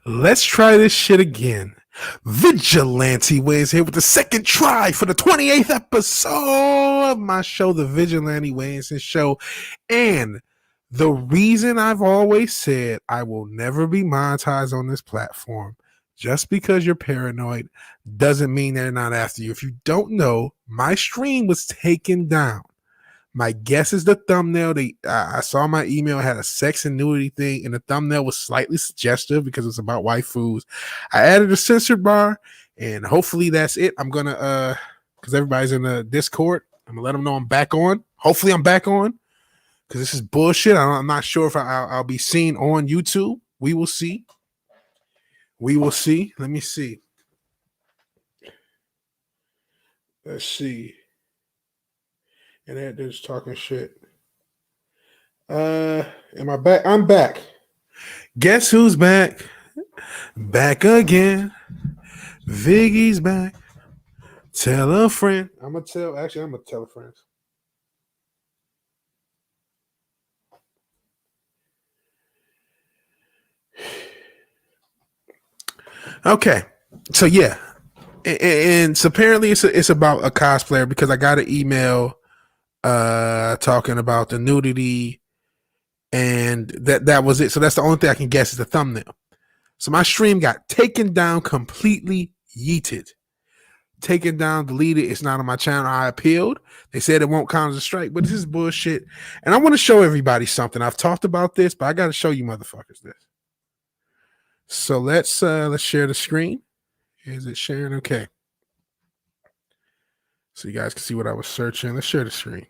Let's try this shit again. Vigilante Ways here with the second try for the 28th episode of my show, The Vigilante Ways Show. And the reason I've always said I will never be monetized on this platform, just because you're paranoid, doesn't mean they're not after you. If you don't know, my stream was taken down. My guess is the thumbnail. I saw my email had a sex and nudity thing, and the thumbnail was slightly suggestive because it's about waifus. I added a censored bar, and hopefully that's it. I'm gonna because everybody's in the Discord. I'm gonna let them know I'm back on. Hopefully I'm back on because this is bullshit. I'm not sure if I'll be seen on YouTube. We will see. We will see. Let me see. Let's see. And they're just talking shit. Am I back? I'm back. Guess who's back? Back again. Viggy's back. Tell a friend. I'm gonna tell a friend. Okay. So yeah. And so apparently it's about a cosplayer because I got an email talking about the nudity, and that was it. So that's the only thing I can guess is the thumbnail. So my stream got taken down, completely yeeted, taken down, deleted. It's not on my channel. I appealed. They said it won't count as a strike, but this is bullshit. And I want to show everybody something. I've talked about this, but I got to show you motherfuckers this. So let's share the screen. Is it sharing? Okay. So you guys can see what I was searching. Let's share the screen.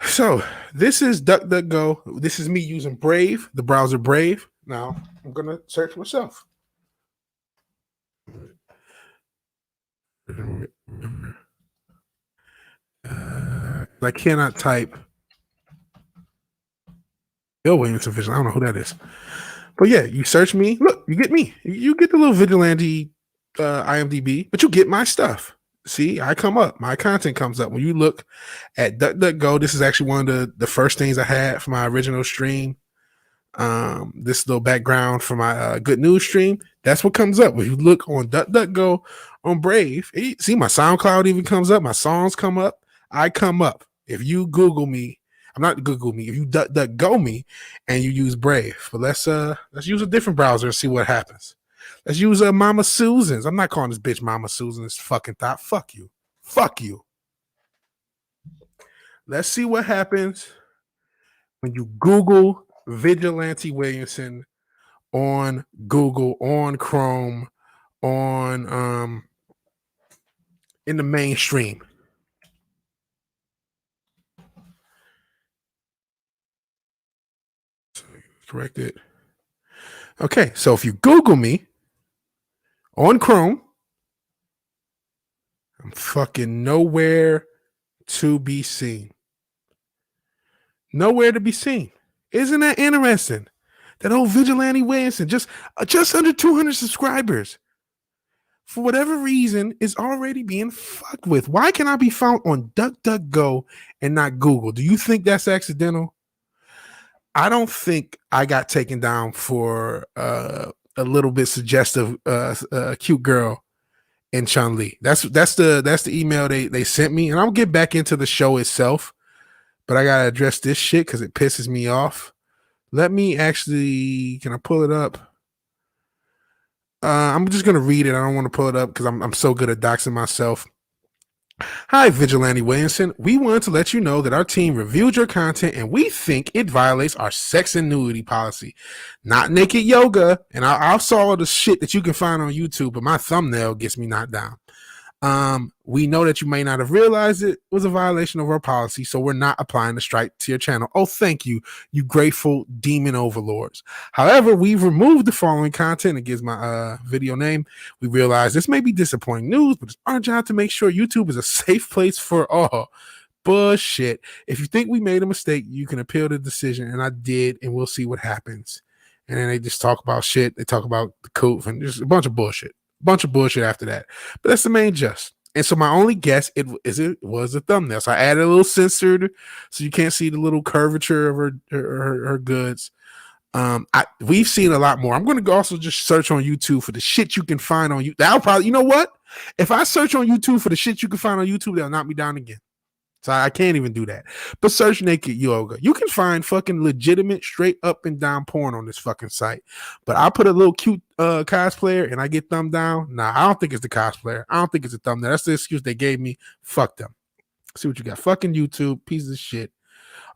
So this is DuckDuckGo. This is me using Brave, the browser Brave. Now I'm gonna search myself. I cannot type Bill Williamson Vigilante. I don't know who that is, but yeah, you search me. Look, you get me. You get the little vigilante IMDb, but you get my stuff. See, I come up. My content comes up. When you look at DuckDuckGo, this is actually one of the first things I had for my original stream. This little background for my good news stream. That's what comes up. When you look on DuckDuckGo on Brave, see my SoundCloud even comes up. My songs come up. I come up. If you Google me, I'm not Google me. If you DuckDuckGo me and you use Brave, but let's use a different browser and see what happens. Let's use Mama Susan's. I'm not calling this bitch Mama Susan. This fucking thought. Fuck you. Fuck you. Let's see what happens when you Google Vigilante Williamson on Google, on Chrome, on in the mainstream. Correct it. Okay, so if you Google me on Chrome, I'm fucking nowhere to be seen. Nowhere to be seen. Isn't that interesting? That old Vigilante Williamson, just under 200 subscribers, for whatever reason, is already being fucked with. Why can I be found on DuckDuckGo and not Google? Do you think that's accidental? I don't think I got taken down for a little bit suggestive, cute girl in Chun-Li. That's the email they sent me, and I'll get back into the show itself. But I gotta address this shit because it pisses me off. Let me actually, can I pull it up? I'm just gonna read it. I don't want to pull it up because I'm so good at doxing myself. Hi, Vigilante Williamson. We wanted to let you know that our team reviewed your content and we think it violates our sex and nudity policy. Not naked yoga, and I saw all the shit that you can find on YouTube, but my thumbnail gets me knocked down. We know that you may not have realized it was a violation of our policy, so we're not applying the strike to your channel. Oh, thank you, you grateful demon overlords. However, we've removed the following content. It gives my video name. We realize this may be disappointing news, but it's our job to make sure YouTube is a safe place for all. Bullshit. If you think we made a mistake, you can appeal the decision, and I did, and we'll see what happens. And then they just talk about shit. They talk about the coup and just a bunch of bullshit. Bunch of bullshit after that. But that's the main gist. And so my only guess it was a thumbnail. So I added a little censored so you can't see the little curvature of her goods. We've seen a lot more. I'm going to also just search on YouTube for the shit you can find on YouTube. That'll probably, you know what? If I search on YouTube for the shit you can find on YouTube, they'll knock me down again. So I can't even do that. But search naked yoga. You can find fucking legitimate, straight up and down porn on this fucking site. But I put a little cute cosplayer and I get thumb down. Nah, I don't think it's the cosplayer. I don't think it's a thumbnail. That's the excuse they gave me. Fuck them. See what you got. Fucking YouTube, piece of shit.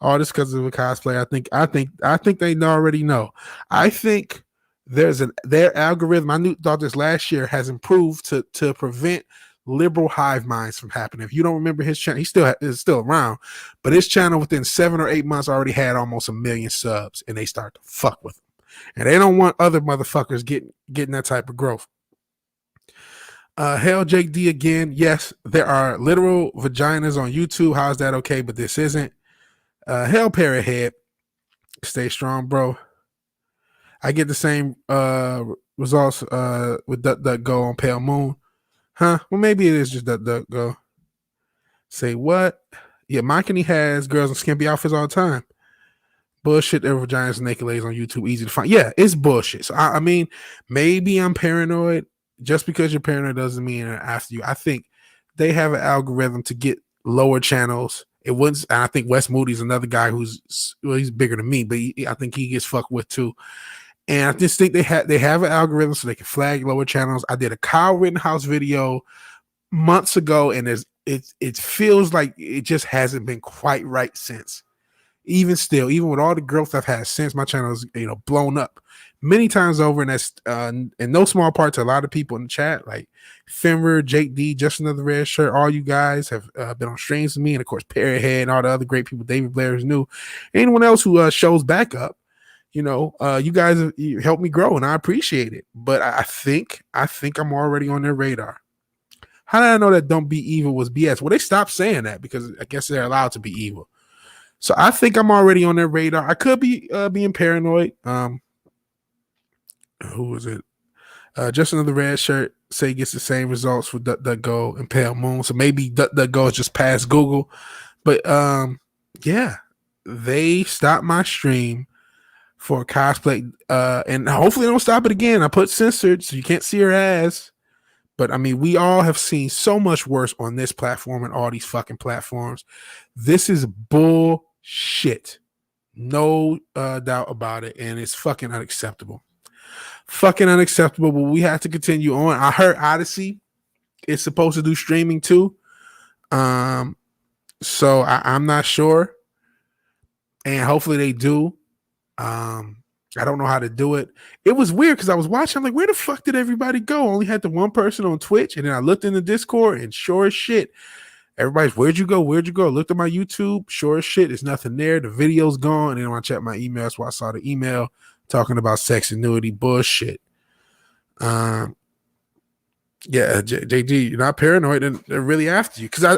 All this because of a cosplay. I think they already know. I think their algorithm. I thought this last year has improved to prevent liberal hive minds from happening. If you don't remember his channel, he is still around, but his channel within 7 or 8 months already had almost 1 million subs, and they start to fuck with him, and they don't want other motherfuckers getting that type of growth. Hell, Jake D again. Yes, there are literal vaginas on YouTube. How is that okay? But this isn't. Hell, Parrothead. Stay strong, bro. I get the same results with DuckDuckGo on Pale Moon. Huh? Well, maybe it is just DuckDuckGo. Say what? Yeah, Mike and he has girls in skimpy outfits all the time. Bullshit. There were vaginas and naked ladies on YouTube. Easy to find. Yeah, it's bullshit. So I mean, maybe I'm paranoid. Just because you're paranoid doesn't mean they're after you. I think they have an algorithm to get lower channels. It wouldn't. And I think Wes Moody's another guy he's bigger than me, but I think he gets fucked with too. And I just think they have an algorithm so they can flag lower channels. I did a Kyle Rittenhouse video months ago, and it feels like it just hasn't been quite right since. Even with all the growth I've had since, my channel is blown up many times over, and that's in no small part to a lot of people in the chat, like Fenrir, Jake D, Just Another Red Shirt. All you guys have been on streams with me, and of course Parrothead and all the other great people. David Blair is new. Anyone else who shows back up. You guys have helped me grow, and I appreciate it. But I think I'm already on their radar. How did I know that "Don't Be Evil" was BS? Well, they stopped saying that because I guess they're allowed to be evil. So I think I'm already on their radar. I could be being paranoid. Who was it? Just Another Red Shirt say he gets the same results with DuckDuckGo and Pale Moon. So maybe DuckDuckGo is just past Google. But yeah, they stopped my stream for cosplay, and hopefully they don't stop it again. I put censored so you can't see her ass. But I mean, we all have seen so much worse on this platform and all these fucking platforms. This is bullshit. No doubt about it. And it's fucking unacceptable. Fucking unacceptable. But we have to continue on. I heard Odyssey is supposed to do streaming too. So I'm not sure. And hopefully they do. I don't know how to do it. It was weird because I was watching. I'm like, where the fuck did everybody go? I only had the one person on Twitch, and then I looked in the Discord, and sure as shit, everybody's where'd you go? Where'd you go? I looked at my YouTube, sure as shit, there's nothing there. The video's gone. And then when I checked my email, that's why I saw the email talking about sex annuity bullshit. Yeah, JD, you're not paranoid, and they're really after you. Because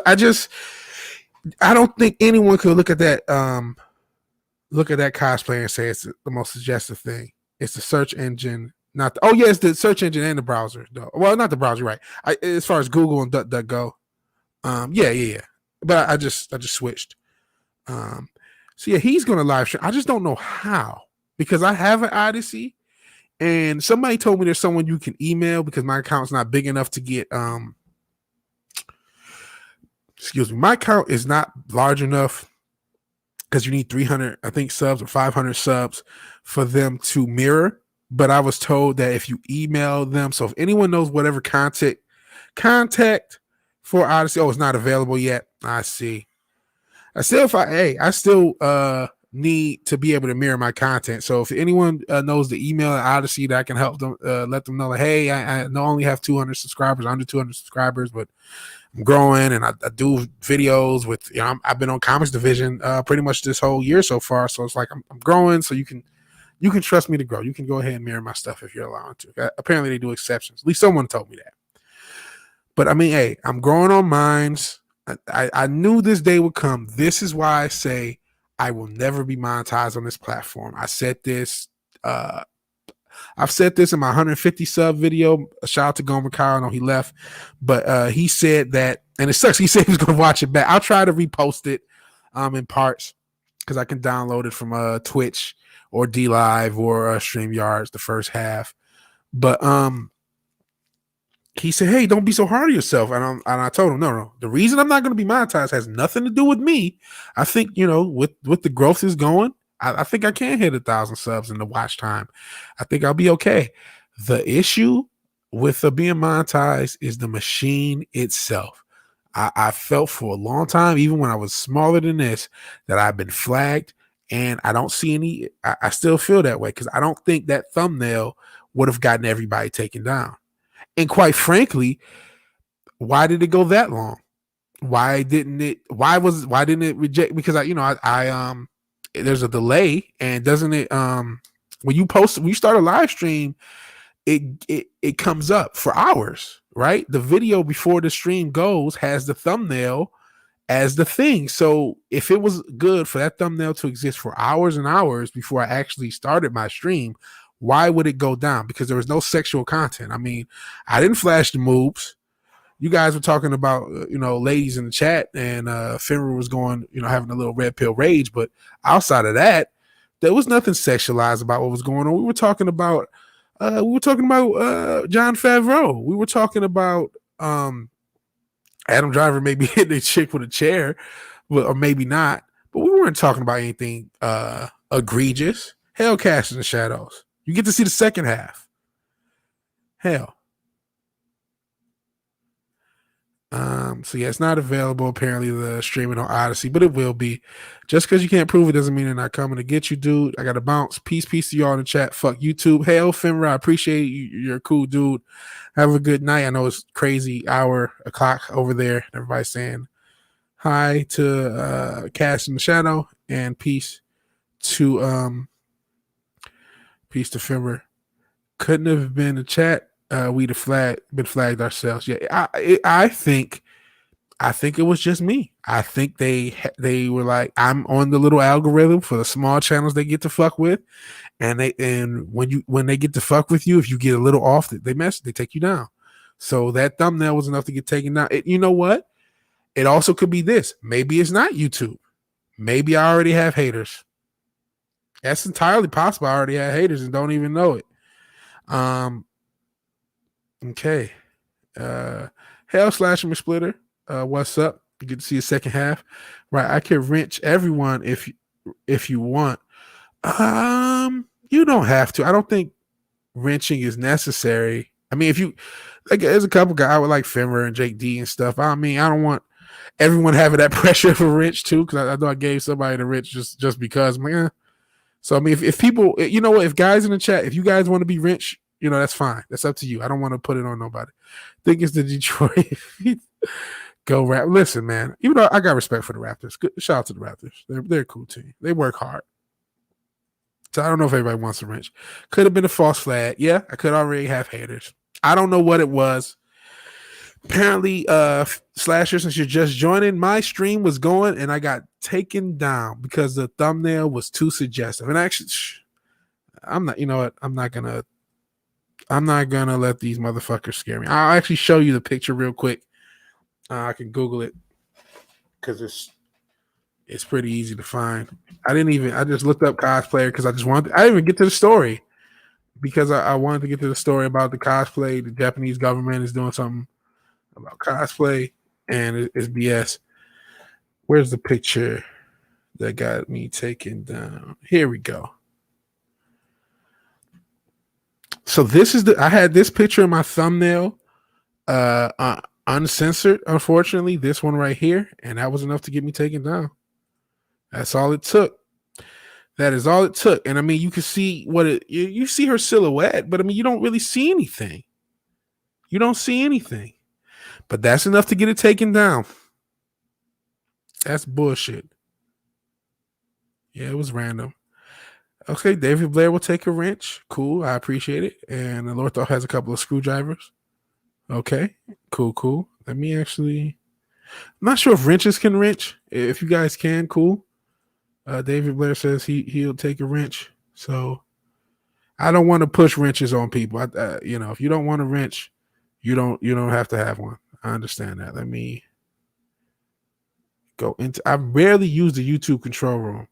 I don't think anyone could look at that cosplay and say it's the most suggestive thing. It's the search engine, it's the search engine and the browser. No. Well, not the browser, right? As far as Google and DuckDuckGo. Yeah. But I just switched. So yeah, he's gonna live stream. I just don't know how, because I have an Odyssey, and somebody told me there's someone you can email because my account's not big enough to get my account is not large enough because you need 300, I think, subs or 500 subs for them to mirror. But I was told that if you email them, so if anyone knows whatever contact for Odyssey, it's not available yet. I see. I still need to be able to mirror my content. So if anyone knows the email at Odyssey that I can help them, let them know that, hey, I only have 200 subscribers, under 200 subscribers, but I'm growing, and I do videos with, I've been on Comics Division pretty much this whole year so far. So it's like I'm growing, so you can trust me to grow. You can go ahead and mirror my stuff if you're allowed to. Apparently they do exceptions. At least someone told me that. But I mean, hey, I'm growing on mines. I knew this day would come. This is why I say I will never be monetized on this platform. I said this I've said this in my 150 sub video. A shout out to Gomer Kyle. I know he left, but he said that, and it sucks. He said he was going to watch it back. I'll try to repost it in parts because I can download it from Twitch or D Live or StreamYards the first half. But he said, "Hey, don't be so hard on yourself." And I told him, no. The reason I'm not going to be monetized has nothing to do with me. I think, with the growth is going, I think I can hit 1,000 subs in the watch time. I think I'll be okay. The issue with being monetized is the machine itself. I felt for a long time, even when I was smaller than this, that I've been flagged, and I don't see any. I still feel that way because I don't think that thumbnail would have gotten everybody taken down. And quite frankly, why did it go that long? Why didn't it reject? Because I there's a delay, and doesn't it when you start a live stream, it comes up for hours, right? The video before the stream goes has the thumbnail as the thing. So if it was good for that thumbnail to exist for hours and hours before I actually started my stream, why would it go down? Because there was no sexual content. I mean, I didn't flash the moves. You guys were talking about, ladies in the chat, and Finra was going, having a little red pill rage. But outside of that, there was nothing sexualized about what was going on. We were talking about John Favreau. We were talking about Adam Driver maybe hitting a chick with a chair, or maybe not. But we weren't talking about anything egregious. Hell, Cast in the Shadows. You get to see the second half. Hell. So yeah, it's not available apparently, the streaming on Odyssey, but it will be. Just because you can't prove it doesn't mean they're not coming to get you, dude. I gotta bounce. Peace to y'all in the chat. Fuck YouTube. Hell, Finra, I appreciate you. You're a cool dude. Have a good night. I know it's crazy o'clock over there. Everybody's saying hi to Cast in the Shadow, and peace to Finra. Couldn't have been a chat. We'd have been flagged ourselves. Yeah, I think it was just me. I think they were like, I'm on the little algorithm for the small channels they get to fuck with, and when they get to fuck with you, if you get a little off, they take you down. So that thumbnail was enough to get taken down. You know what? It also could be this. Maybe it's not YouTube. Maybe I already have haters. That's entirely possible. I already have haters and don't even know it. Okay. Hell Slasher Splitter. What's up? You get to see a second half. Right. I can wrench everyone if you want. You don't have to. I don't think wrenching is necessary. I mean, if you like, there's a couple guys I would like Finra and Jake D and stuff. I mean, I don't want everyone having that pressure for wrench too, because I know I gave somebody the wrench just because. I'm like, eh. So I mean, if people, you know what, if guys in the chat, if you guys want to be wrench, that's fine. That's up to you. I don't want to put it on nobody. I think it's the Detroit go rap. Listen, man, even though I got respect for the Raptors, good, shout out to the Raptors. They're a cool team. They work hard. So I don't know if everybody wants a wrench. Could have been a false flag. Yeah, I could already have haters. I don't know what it was. Apparently, Slasher, since you're just joining, my stream was going and I got taken down because the thumbnail was too suggestive. And actually, I'm not, you know what? I'm not gonna let these motherfuckers scare me. I'll actually show you the picture real quick. I can Google it because it's pretty easy to find. I just looked up cosplayer because I didn't even get to the story because I wanted to get to the story about the cosplay. The Japanese government is doing something about cosplay, and it's BS. Where's the picture that got me taken down? Here we go. So I had this picture in my thumbnail, uncensored, unfortunately, this one right here, and that was enough to get me taken down. That's all it took. That is all it took. And I mean, you can see you see her silhouette, but I mean, you don't really see anything. You don't see anything. But that's enough to get it taken down. That's bullshit. Yeah, it was random. Okay, David Blair will take a wrench. Cool, I appreciate it. And Lortho has a couple of screwdrivers. Okay, cool. Let me actually... I'm not sure if wrenches can wrench. If you guys can, cool. David Blair says he'll take a wrench. So I don't want to push wrenches on people. If you don't want a wrench, you don't have to have one. I understand that. Let me go into. I rarely use the YouTube control room.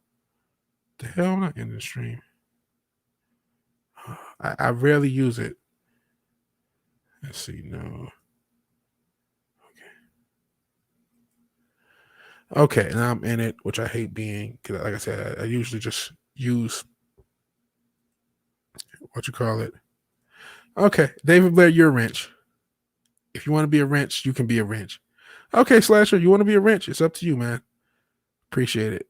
The hell, I'm not in the stream. I rarely use it. Let's see. No. Okay, now I'm in it, which I hate being. Cause like I said, I usually just use what you call it. Okay, David Blair, you're a wrench. If you want to be a wrench, you can be a wrench. Okay, Slasher, you want to be a wrench? It's up to you, man. Appreciate it.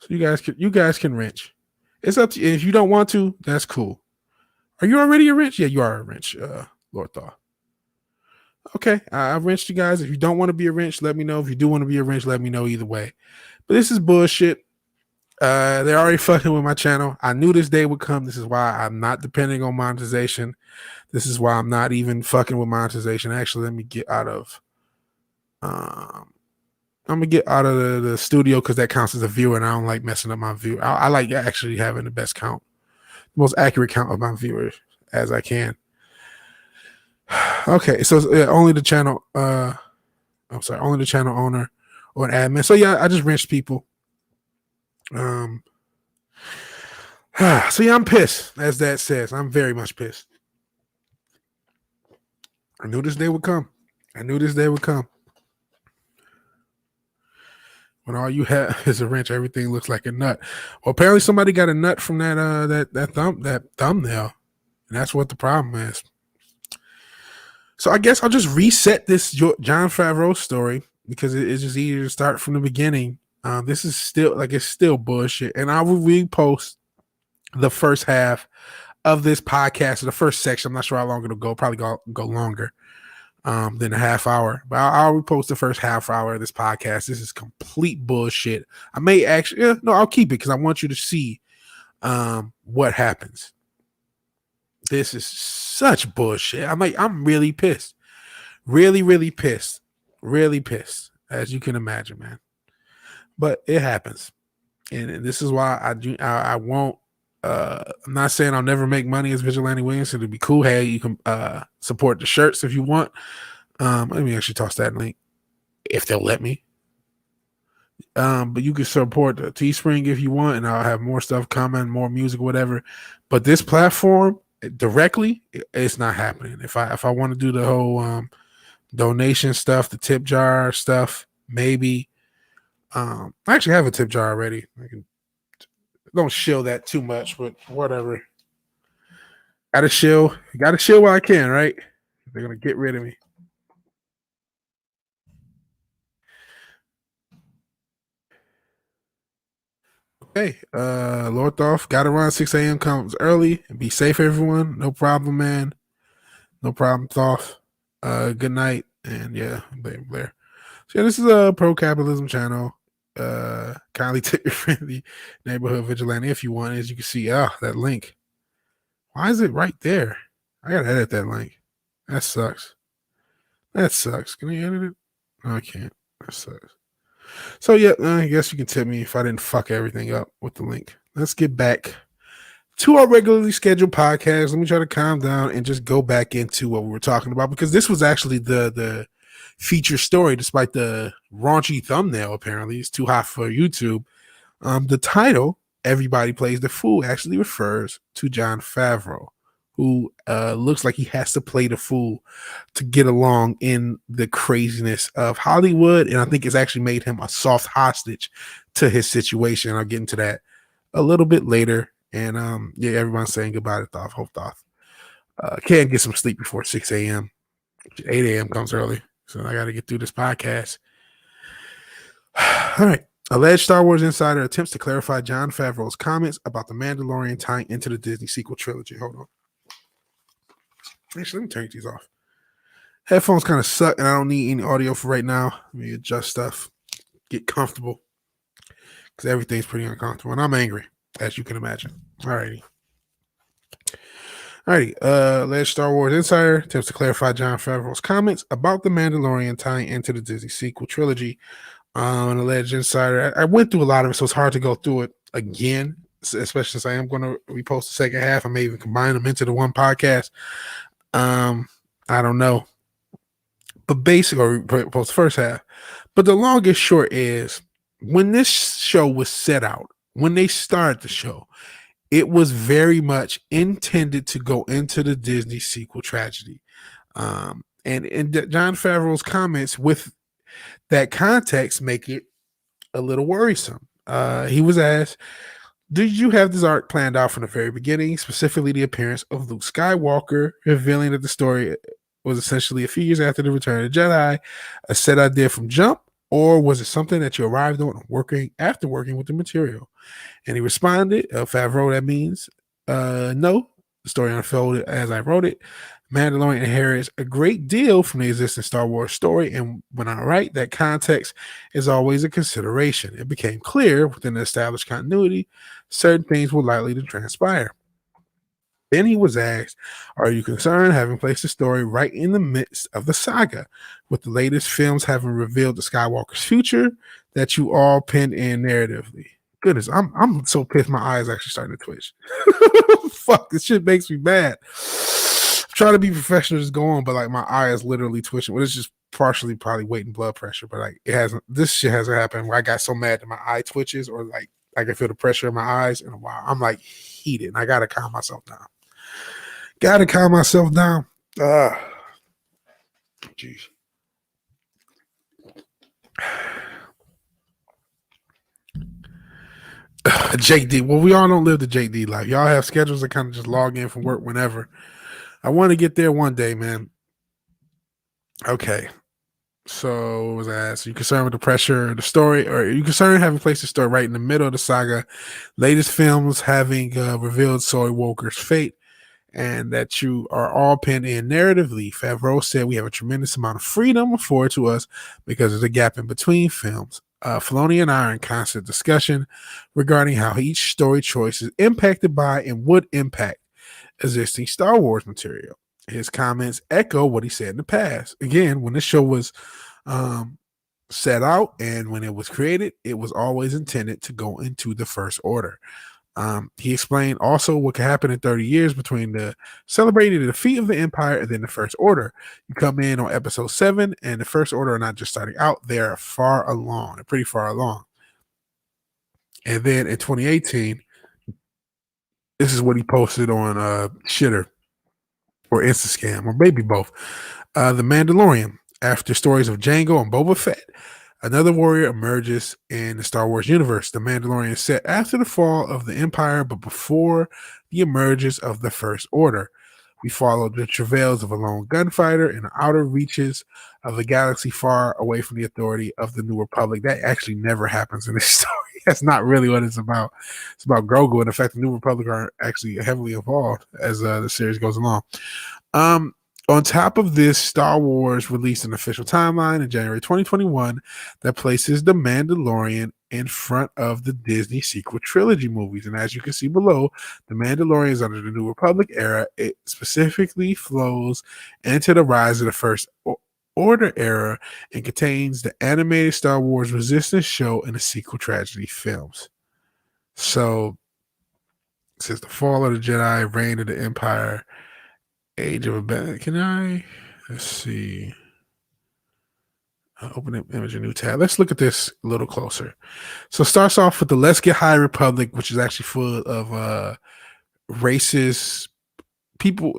So you guys can wrench. It's up to you. If you don't want to, that's cool. Are you already a wrench? Yeah, you are a wrench, Lord Thaw. Okay, I've wrenched you guys. If you don't want to be a wrench, let me know. If you do want to be a wrench, let me know either way. But this is bullshit. They're already fucking with my channel. I knew this day would come. This is why I'm not depending on monetization. This is why I'm not even fucking with monetization. Actually, let me get out of I'm gonna get out of the studio because that counts as a viewer, and I don't like messing up my view. I like actually having the best count, the most accurate count of my viewers as I can. Okay, so only the channel. Only the channel owner or an admin. So yeah, I just wrenched people. So yeah, I'm pissed. As that says, I'm very much pissed. I knew this day would come. When all you have is a wrench, everything looks like a nut. Well, apparently somebody got a nut from that thumbnail, and that's what the problem is. So I guess I'll just reset this Jon Favreau story because it's just easier to start from the beginning. This is still bullshit, and I will repost the first half of this podcast, or the first section. I'm not sure how long it'll go. Probably go longer than a half hour, but I'll repost the first half hour of this podcast. This is complete bullshit. I may actually, no, I'll keep it because I want you to see what happens. This is such bullshit. I'm really pissed. Really pissed. Really pissed, as you can imagine, man. But it happens. And this is why I won't. I'm not saying I'll never make money as Vigilante Williamson. It'd be cool. Hey, you can support the shirts if you want. Let me actually toss that link if they'll let me. But you can support the Teespring if you want, and I'll have more stuff coming, more music, whatever. But this platform directly, it's not happening. If I want to do the whole donation stuff, the tip jar stuff, maybe. I actually have a tip jar already. Don't shill that too much, but whatever. Gotta shill while I can, right? They're gonna get rid of me. Okay, Lord Thoth, gotta run 6 a.m. comes early and be safe, everyone. No problem, man. No problem, Thoth. Good night, and yeah, Blair. So yeah, this is a pro capitalism channel. Kindly tip your friendly neighborhood vigilante if you want. As you can see, that link. Why is it right there? I gotta edit that link. That sucks. Can you edit it? No, I can't. That sucks. So yeah, I guess you can tip me if I didn't fuck everything up with the link. Let's get back to our regularly scheduled podcast. Let me try to calm down and just go back into what we were talking about, because this was actually the feature story, despite the raunchy thumbnail. Apparently, it's too hot for YouTube. The title, "Everybody Plays the Fool," actually refers to Jon Favreau, who looks like he has to play the fool to get along in the craziness of Hollywood. And I think it's actually made him a soft hostage to his situation. I'll get into that a little bit later. And yeah, everyone's saying goodbye to Thoth. Hope Thoth can get some sleep before 6 a.m. 8 a.m. comes early. So I got to get through this podcast. All right. Alleged Star Wars insider attempts to clarify Jon Favreau's comments about The Mandalorian tying into the Disney sequel trilogy. Hold on. Actually, let me turn these off. Headphones kind of suck, and I don't need any audio for right now. Let me adjust stuff, get comfortable, because everything's pretty uncomfortable, and I'm angry, as you can imagine. Alrighty. Alleged Star Wars insider attempts to clarify Jon Favreau's comments about The Mandalorian tying into the Disney sequel trilogy. An alleged insider, I went through a lot of it, so it's hard to go through it again. especially since I am going to repost the second half. I may even combine them into the one podcast. I don't know, but basically, or post the first half. But the longest short is when this show was set out, when they started the show, it was very much intended to go into the Disney sequel tragedy. And Jon Favreau's comments with that context make it a little worrisome. He was asked, did you have this arc planned out from the very beginning, specifically the appearance of Luke Skywalker, revealing that the story was essentially a few years after the Return of the Jedi, a set idea from jump, or was it something that you arrived on after working with the material? And he responded, Favreau, that means no. The story unfolded as I wrote it. Mandalorian inherits a great deal from the existing Star Wars story, and when I write, that context is always a consideration. It became clear within the established continuity, certain things were likely to transpire. Then he was asked, are you concerned having placed the story right in the midst of the saga, with the latest films having revealed the Skywalker's future that you all pinned in narratively? Goodness, I'm so pissed my eyes actually starting to twitch. Fuck, this shit makes me mad. I'm trying to be professional, just go on, but like my eye is literally twitching. Well, it's just partially probably weight and blood pressure, but like this shit hasn't happened where I got so mad that my eye twitches or like I can feel the pressure in my eyes in a while. I'm like heated and I gotta calm myself down. Jeez. Jake D. Well, we all don't live the Jake D life. Y'all have schedules that kind of just log in from work whenever. I want to get there one day, man. Okay. So was asked, are you concerned with the pressure of the story, or are you concerned having placed the story right in the middle of the saga? Latest films having revealed Soy Walker's fate, and that you are all pinned in narratively. Favreau said we have a tremendous amount of freedom afforded to us because of the gap in between films. Filoni and I are in constant discussion regarding how each story choice is impacted by and would impact existing Star Wars material. His comments echo what he said in the past. Again, when this show was set out and when it was created, it was always intended to go into the First Order. He explained also what could happen in 30 years between the celebrating the defeat of the Empire and then the First Order. You come in on episode 7, and the First Order are not just starting out, they're far along. They're pretty far along. And then in 2018, this is what he posted on Shitter or Instascam, or maybe both. The Mandalorian, after stories of Jango and Boba Fett, another warrior emerges in the Star Wars universe. The Mandalorian is set after the fall of the Empire, but before the emergence of the First Order. We follow the travails of a lone gunfighter in the outer reaches of the galaxy far away from the authority of the New Republic. That actually never happens in this story. That's not really what it's about. It's about Grogu, and in fact, the New Republic are actually heavily involved as the series goes along. On top of this, Star Wars released an official timeline in January 2021 that places The Mandalorian in front of the Disney sequel trilogy movies. And as you can see below, The Mandalorian is under the New Republic era. It specifically flows into the rise of the First Order era and contains the animated Star Wars Resistance show and the sequel tragedy films. So, since the fall of the Jedi, reign of the Empire, Age of Rebellion. Let's see. Open an image, a new tab. Let's look at this a little closer. So it starts off with the Let's Get High Republic, which is actually full of racist people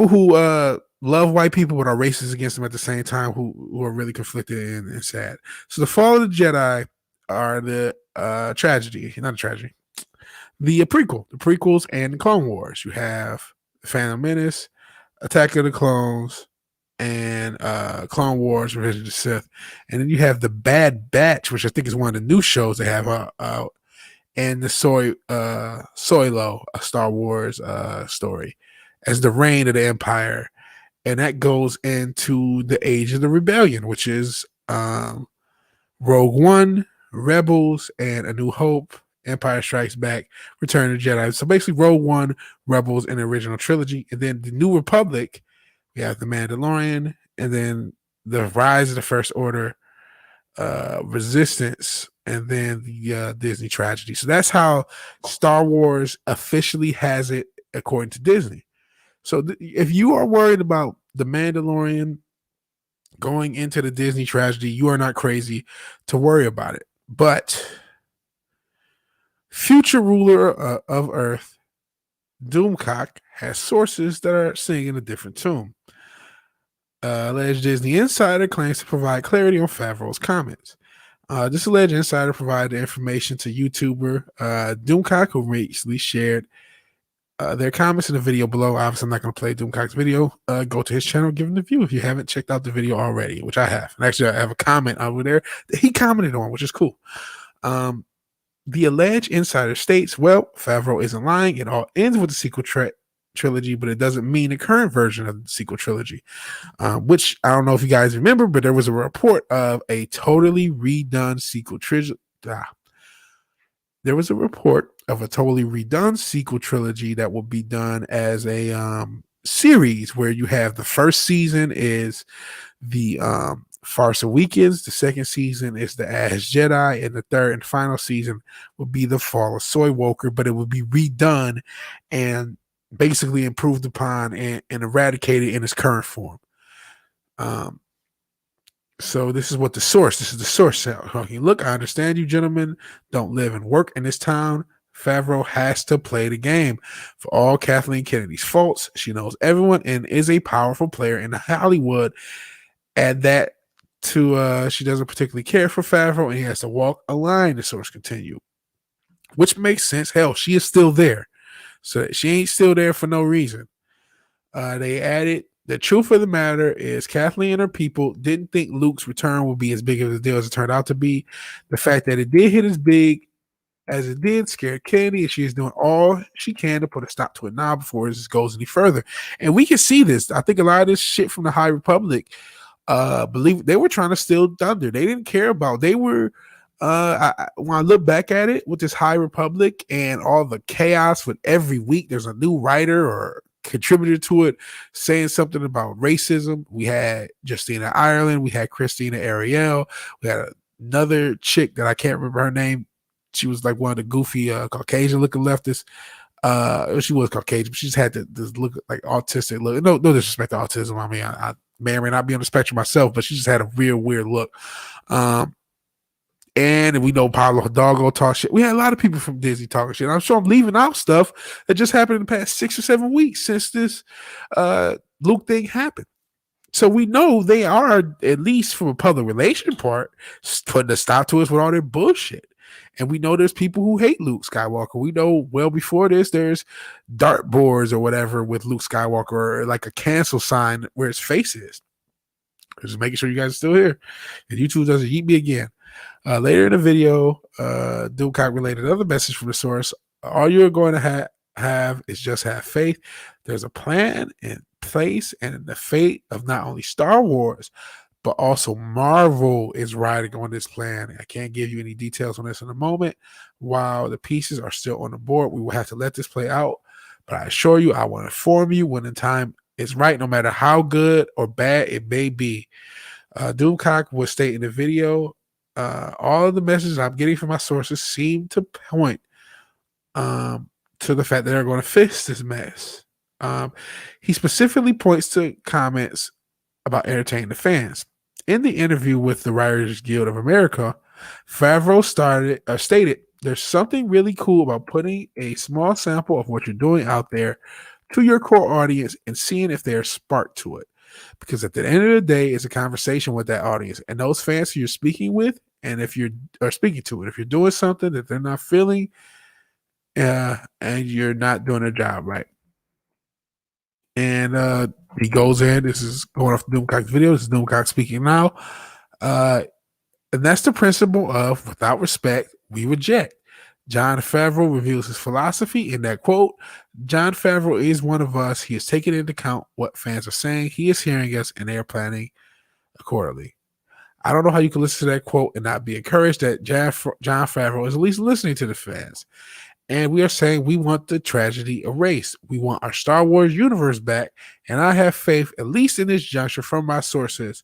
who love white people but are racist against them at the same time, who are really conflicted and sad. So the fall of the Jedi are the tragedy, not a tragedy. The prequels and the Clone Wars. You have Phantom Menace, Attack of the Clones, and Clone Wars, Revenge of the Sith. And then you have the Bad Batch, which I think is one of the new shows they have out, and the Solo, a Star Wars story, as the reign of the Empire. And that goes into the Age of the Rebellion, which is Rogue One, Rebels, and A New Hope, Empire Strikes Back, Return of the Jedi. So basically Rogue One, Rebels, and the original trilogy. And then the New Republic, we have the Mandalorian, and then the Rise of the First Order, Resistance, and then the Disney tragedy. So that's how Star Wars officially has it according to Disney. So if you are worried about The Mandalorian going into the Disney tragedy, you are not crazy to worry about it. But future ruler of Earth, Doomcock, has sources that are singing a different tune. Alleged Disney insider claims to provide clarity on Favreau's comments. This alleged insider provided the information to YouTuber Doomcock, who recently shared their comments in the video below. Obviously, I'm not going to play Doomcock's video. Go to his channel, give him the view if you haven't checked out the video already, which I have. And actually, I have a comment over there that he commented on, which is cool. The alleged insider states, well, Favreau isn't lying. It all ends with the sequel trilogy, but it doesn't mean the current version of the sequel trilogy, which I don't know if you guys remember, but there was a report of a totally redone sequel trilogy. There was a report of a totally redone sequel trilogy that will be done as a series where you have the first season is the Farce of Weekends, the second season is the Ash Jedi, and the third and final season will be the Fall of Soy Woker, but it will be redone and basically improved upon and eradicated in its current form. So this is the source talking. Look, I understand you gentlemen don't live and work in this town. Favreau has to play the game. For all Kathleen Kennedy's faults, she knows everyone and is a powerful player in Hollywood. Add that to she doesn't particularly care for Favreau and he has to walk a line, the source continued. Which makes sense. Hell, she is still there. So she ain't still there for no reason. They added, the truth of the matter is Kathleen and her people didn't think Luke's return would be as big of a deal as it turned out to be. The fact that it did hit as big as it did scared Kennedy, and she is doing all she can to put a stop to it now before it goes any further. And we can see this. I think a lot of this shit from the High Republic, believe they were trying to steal thunder. They didn't care about. They were when I look back at it with this High Republic and all the chaos with every week, there's a new writer or contributor to it saying something about racism. We had Justina Ireland, we had Christina Ariel, we had another chick that I can't remember her name. She was like one of the goofy Caucasian looking leftists. She was Caucasian, but she just had this look like autistic look. No disrespect to autism. I mean, I may or may not be on the spectrum myself, but she just had a real weird look. And we know Pablo Hidalgo talk shit. We had a lot of people from Disney talking shit. I'm sure I'm leaving out stuff that just happened in the past 6 or 7 weeks since this Luke thing happened. So we know they are, at least from a public relation part, putting a stop to us with all their bullshit. And we know there's people who hate Luke Skywalker. We know well before this, there's dartboards or whatever with Luke Skywalker, or like a cancel sign where his face is. Just making sure you guys are still here. And YouTube doesn't eat me again. Later in the video, Doomcock related another message from the source. All you're going to have is just have faith. There's a plan in place, and the fate of not only Star Wars, but also Marvel is riding on this plan. I can't give you any details on this in a moment. While the pieces are still on the board, we will have to let this play out. But I assure you, I will inform you when the time is right, no matter how good or bad it may be. Doomcock will state in the video, all of the messages I'm getting from my sources seem to point to the fact that they're going to fix this mess. He specifically points to comments about entertaining the fans. In the interview with the Writers Guild of America, Favreau stated, there's something really cool about putting a small sample of what you're doing out there to your core audience and seeing if there's spark to it. Because at the end of the day, it's a conversation with that audience and those fans who you're speaking with, and if you're speaking to it, if you're doing something that they're not feeling, and you're not doing a job right. And he goes in. This is going off Doomcock's video. This is Doomcock speaking now. And that's the principle of without respect, we reject. Jon Favreau reveals his philosophy in that quote. Jon Favreau is one of us. He is taking into account what fans are saying. He is hearing us, and they are planning accordingly. I don't know how you can listen to that quote and not be encouraged that Jon Favreau is at least listening to the fans. And we are saying we want the tragedy erased. We want our Star Wars universe back. And I have faith, at least in this juncture from my sources,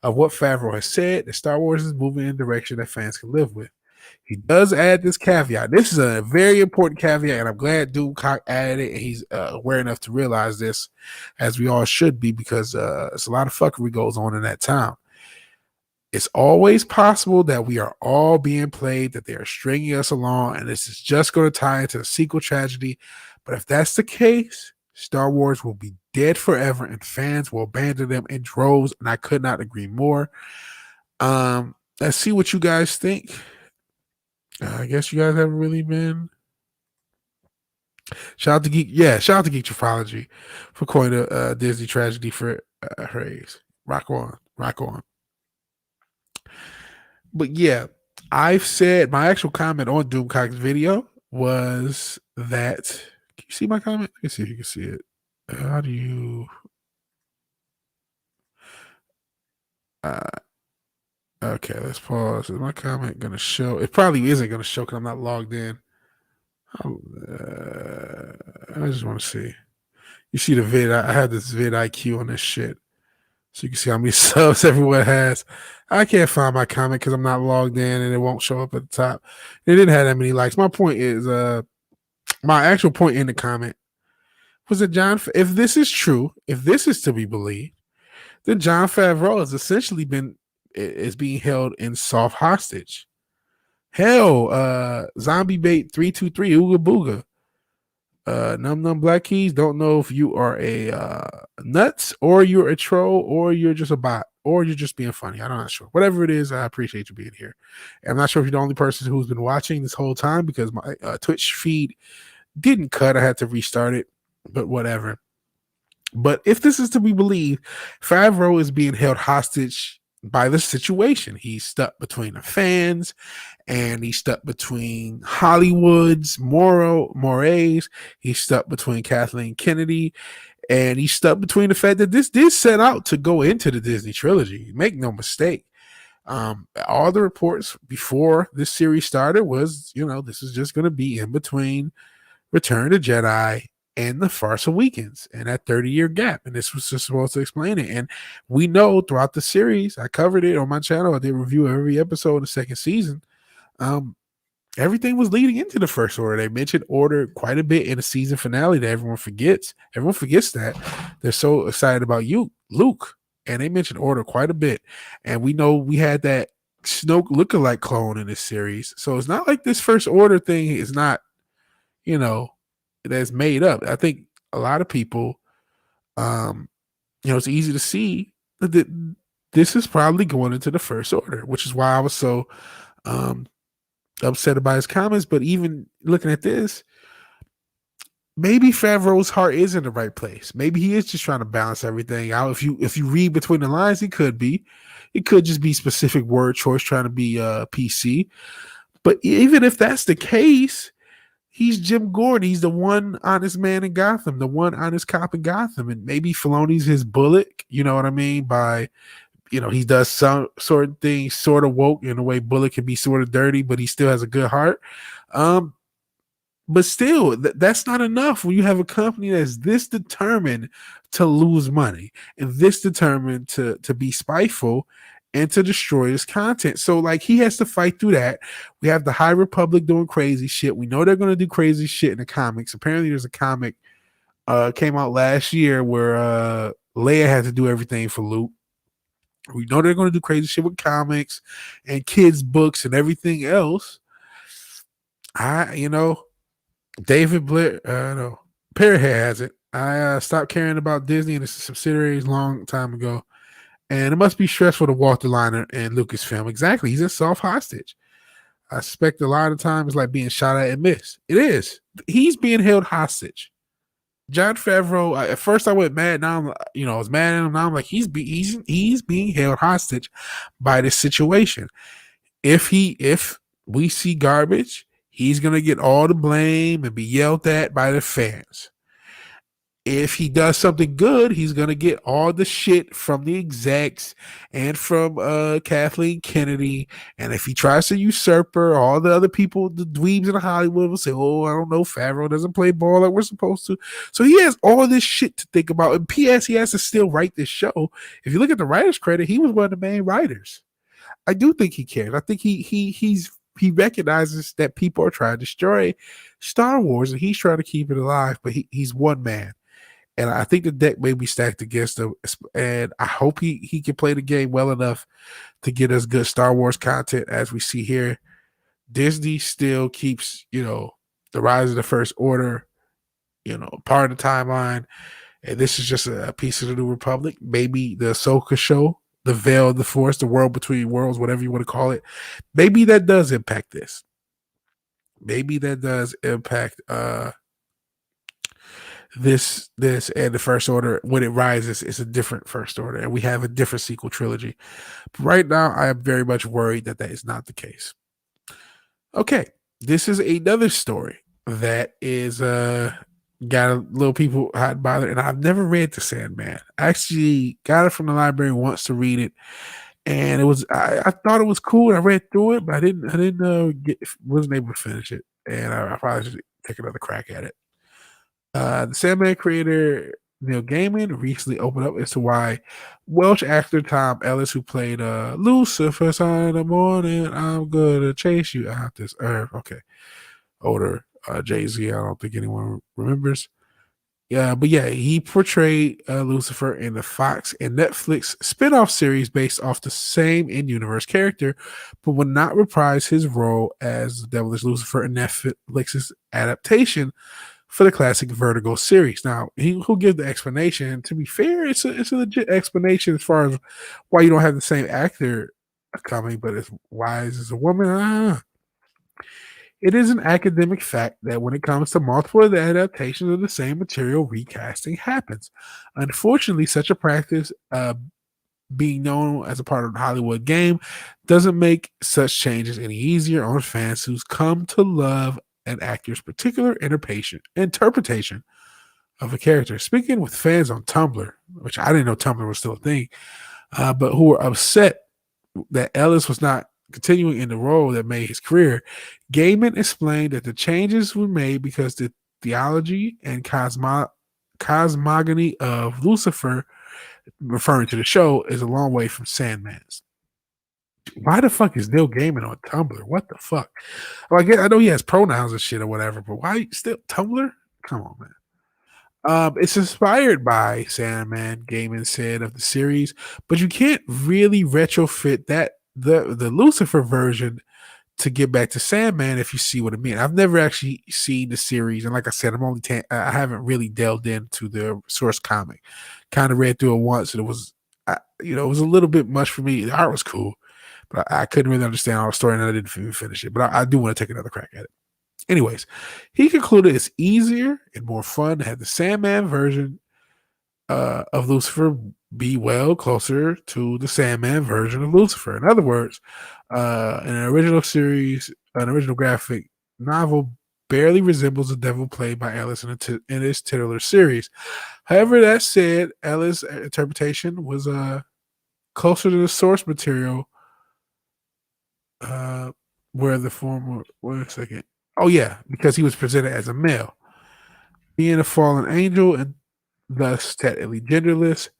of what Favreau has said, that Star Wars is moving in a direction that fans can live with. he does add this caveat. This is a very important caveat, and I'm glad Doomcock added it. And he's aware enough to realize this, as we all should be, because it's a lot of fuckery goes on in that town. It's always possible that we are all being played, that they are stringing us along, and this is just going to tie into the sequel tragedy. But if that's the case, Star Wars will be dead forever, and fans will abandon them in droves. And I could not agree more. Let's see what you guys think. I guess you guys haven't really been. Shout out to Geek, shout out to Geek Trifology for coining a Disney tragedy for Hayes. Rock on, rock on. But yeah, I've said my actual comment on Doomcock's video was that. Can you see my comment? Let me see if you can see it. How do you? Okay, let's pause. Is my comment gonna show? It probably isn't gonna show because I'm not logged in. I just want to see. You see the vid? I have this vid IQ on this shit, so you can see how many subs everyone has. I can't find my comment because I'm not logged in, and it won't show up at the top. It didn't have that many likes. My point is, my actual point in the comment was that John. If this is true, if this is to be believed, then Jon Favreau has essentially is being held in soft hostage. Hell, Zombie Bait 323 Ooga Booga. Num Num Black Keys, don't know if you are a nuts or you're a troll or you're just a bot or you're just being funny. I'm not sure. Whatever it is, I appreciate you being here. And I'm not sure if you're the only person who's been watching this whole time because my Twitch feed didn't cut. I had to restart it, but whatever. But if this is to be believed, Favreau is being held hostage by the situation. He's stuck between the fans and he's stuck between Hollywood's mores. He's stuck between Kathleen Kennedy and he's stuck between the fact that this did set out to go into the Disney trilogy. Make no mistake. All the reports before this series started was, this is just going to be in between Return of the Jedi and The Farce Awakens and that 30-year gap. And this was just supposed to explain it. And we know throughout the series, I covered it on my channel. I did a review of every episode of the second season. Everything was leading into the First Order. They mentioned Order quite a bit in the season finale that everyone forgets. Everyone forgets that. They're so excited about you, Luke. And they mentioned Order quite a bit. And we know we had that Snoke lookalike clone in this series. So it's not like this First Order thing is not, that's made up. I think a lot of people, it's easy to see that this is probably going into the First Order, which is why I was so upset about his comments. But even looking at this, maybe Favreau's heart is in the right place. Maybe he is just trying to balance everything out. If you read between the lines, it could just be specific word choice trying to be PC. But even if that's the case, he's Jim Gordon. He's the one honest man in Gotham, the one honest cop in Gotham. And maybe Filoni's his bullet, you know what I mean? By, he does some sort of things sort of woke in a way Bullet can be sort of dirty, but he still has a good heart. But still, that's not enough when you have a company that's this determined to lose money and this determined to be spiteful and to destroy his content. So, he has to fight through that. We have the High Republic doing crazy shit. We know they're going to do crazy shit in the comics. Apparently, there's a comic came out last year where Leia had to do everything for Luke. We know they're going to do crazy shit with comics and kids' books and everything else. David Blair, no, Perry has it. I stopped caring about Disney and its subsidiaries a long time ago. And it must be stressful to walk the line in Lucasfilm. Exactly. He's a soft hostage. I suspect a lot of times it's like being shot at and missed. It is. He's being held hostage. Jon Favreau, at first I went mad. Now I was mad at him. Now I'm like, he's being held hostage by this situation. If we see garbage, he's going to get all the blame and be yelled at by the fans. If he does something good, he's going to get all the shit from the execs and from Kathleen Kennedy. And if he tries to usurp her, all the other people, the dweebs in Hollywood will say, oh, I don't know, Favreau doesn't play ball like we're supposed to. So he has all this shit to think about. And P.S., he has to still write this show. If you look at the writer's credit, he was one of the main writers. I do think he cares. I think he's he recognizes that people are trying to destroy Star Wars, and he's trying to keep it alive. But he's one man, and I think the deck may be stacked against him. And I hope he can play the game well enough to get us good Star Wars content, as we see here. Disney still keeps, the Rise of the First Order, part of the timeline. And this is just a piece of the New Republic. Maybe the Ahsoka show, the Veil of the Force, the World Between Worlds, whatever you want to call it. Maybe that does impact this. Maybe that does impact this and the First Order. When it rises, it's a different First Order, and we have a different sequel trilogy. But right now, I am very much worried that is not the case. Okay, this is another story that is got a little people hot and bothered, and I've never read The Sandman. I actually got it from the library once to read it, and it was I thought it was cool. And I read through it, but I didn't wasn't able to finish it, and I probably should take another crack at it. The Sandman creator Neil Gaiman recently opened up as to why Welsh actor Tom Ellis, who played Lucifer, in the morning, I'm gonna chase you out this earth. Okay, older Jay-Z. I don't think anyone remembers. Yeah, but yeah, he portrayed Lucifer in the Fox and Netflix spin-off series based off the same in-universe character, but would not reprise his role as the devilish Lucifer in Netflix's adaptation for the classic Vertigo series. Now, he'll give the explanation. To be fair, it's a legit explanation as far as why you don't have the same actor coming, but it's why is a woman? It is an academic fact that when it comes to multiple adaptations of the same material, recasting happens. Unfortunately, such a practice, being known as a part of the Hollywood game, doesn't make such changes any easier on fans who's come to love an actor's particular interpretation of a character. Speaking with fans on Tumblr, which I didn't know Tumblr was still a thing, but who were upset that Ellis was not continuing in the role that made his career, Gaiman explained that the changes were made because the theology and cosmogony of Lucifer, referring to the show, is a long way from Sandman's. Why the fuck is Neil Gaiman on Tumblr? What the fuck? Well, I know he has pronouns and shit or whatever, but why still Tumblr? Come on, man. It's inspired by Sandman, Gaiman said of the series, but you can't really retrofit the Lucifer version to get back to Sandman if you see what I mean. I've never actually seen the series, and like I said, I haven't really delved into the source comic. Kind of read through it once, and it was, it was a little bit much for me. The art was cool, but I couldn't really understand all the story, and I didn't even finish it. But I do want to take another crack at it. Anyways, he concluded it's easier and more fun to have the Sandman version of Lucifer be closer to the Sandman version of Lucifer. In other words, an original graphic novel barely resembles the devil played by Ellis in his titular series. However, that said, Ellis' interpretation was closer to the source material, where the former. Wait a second. Oh yeah, because he was presented as a male, being a fallen angel and thus technically genderless.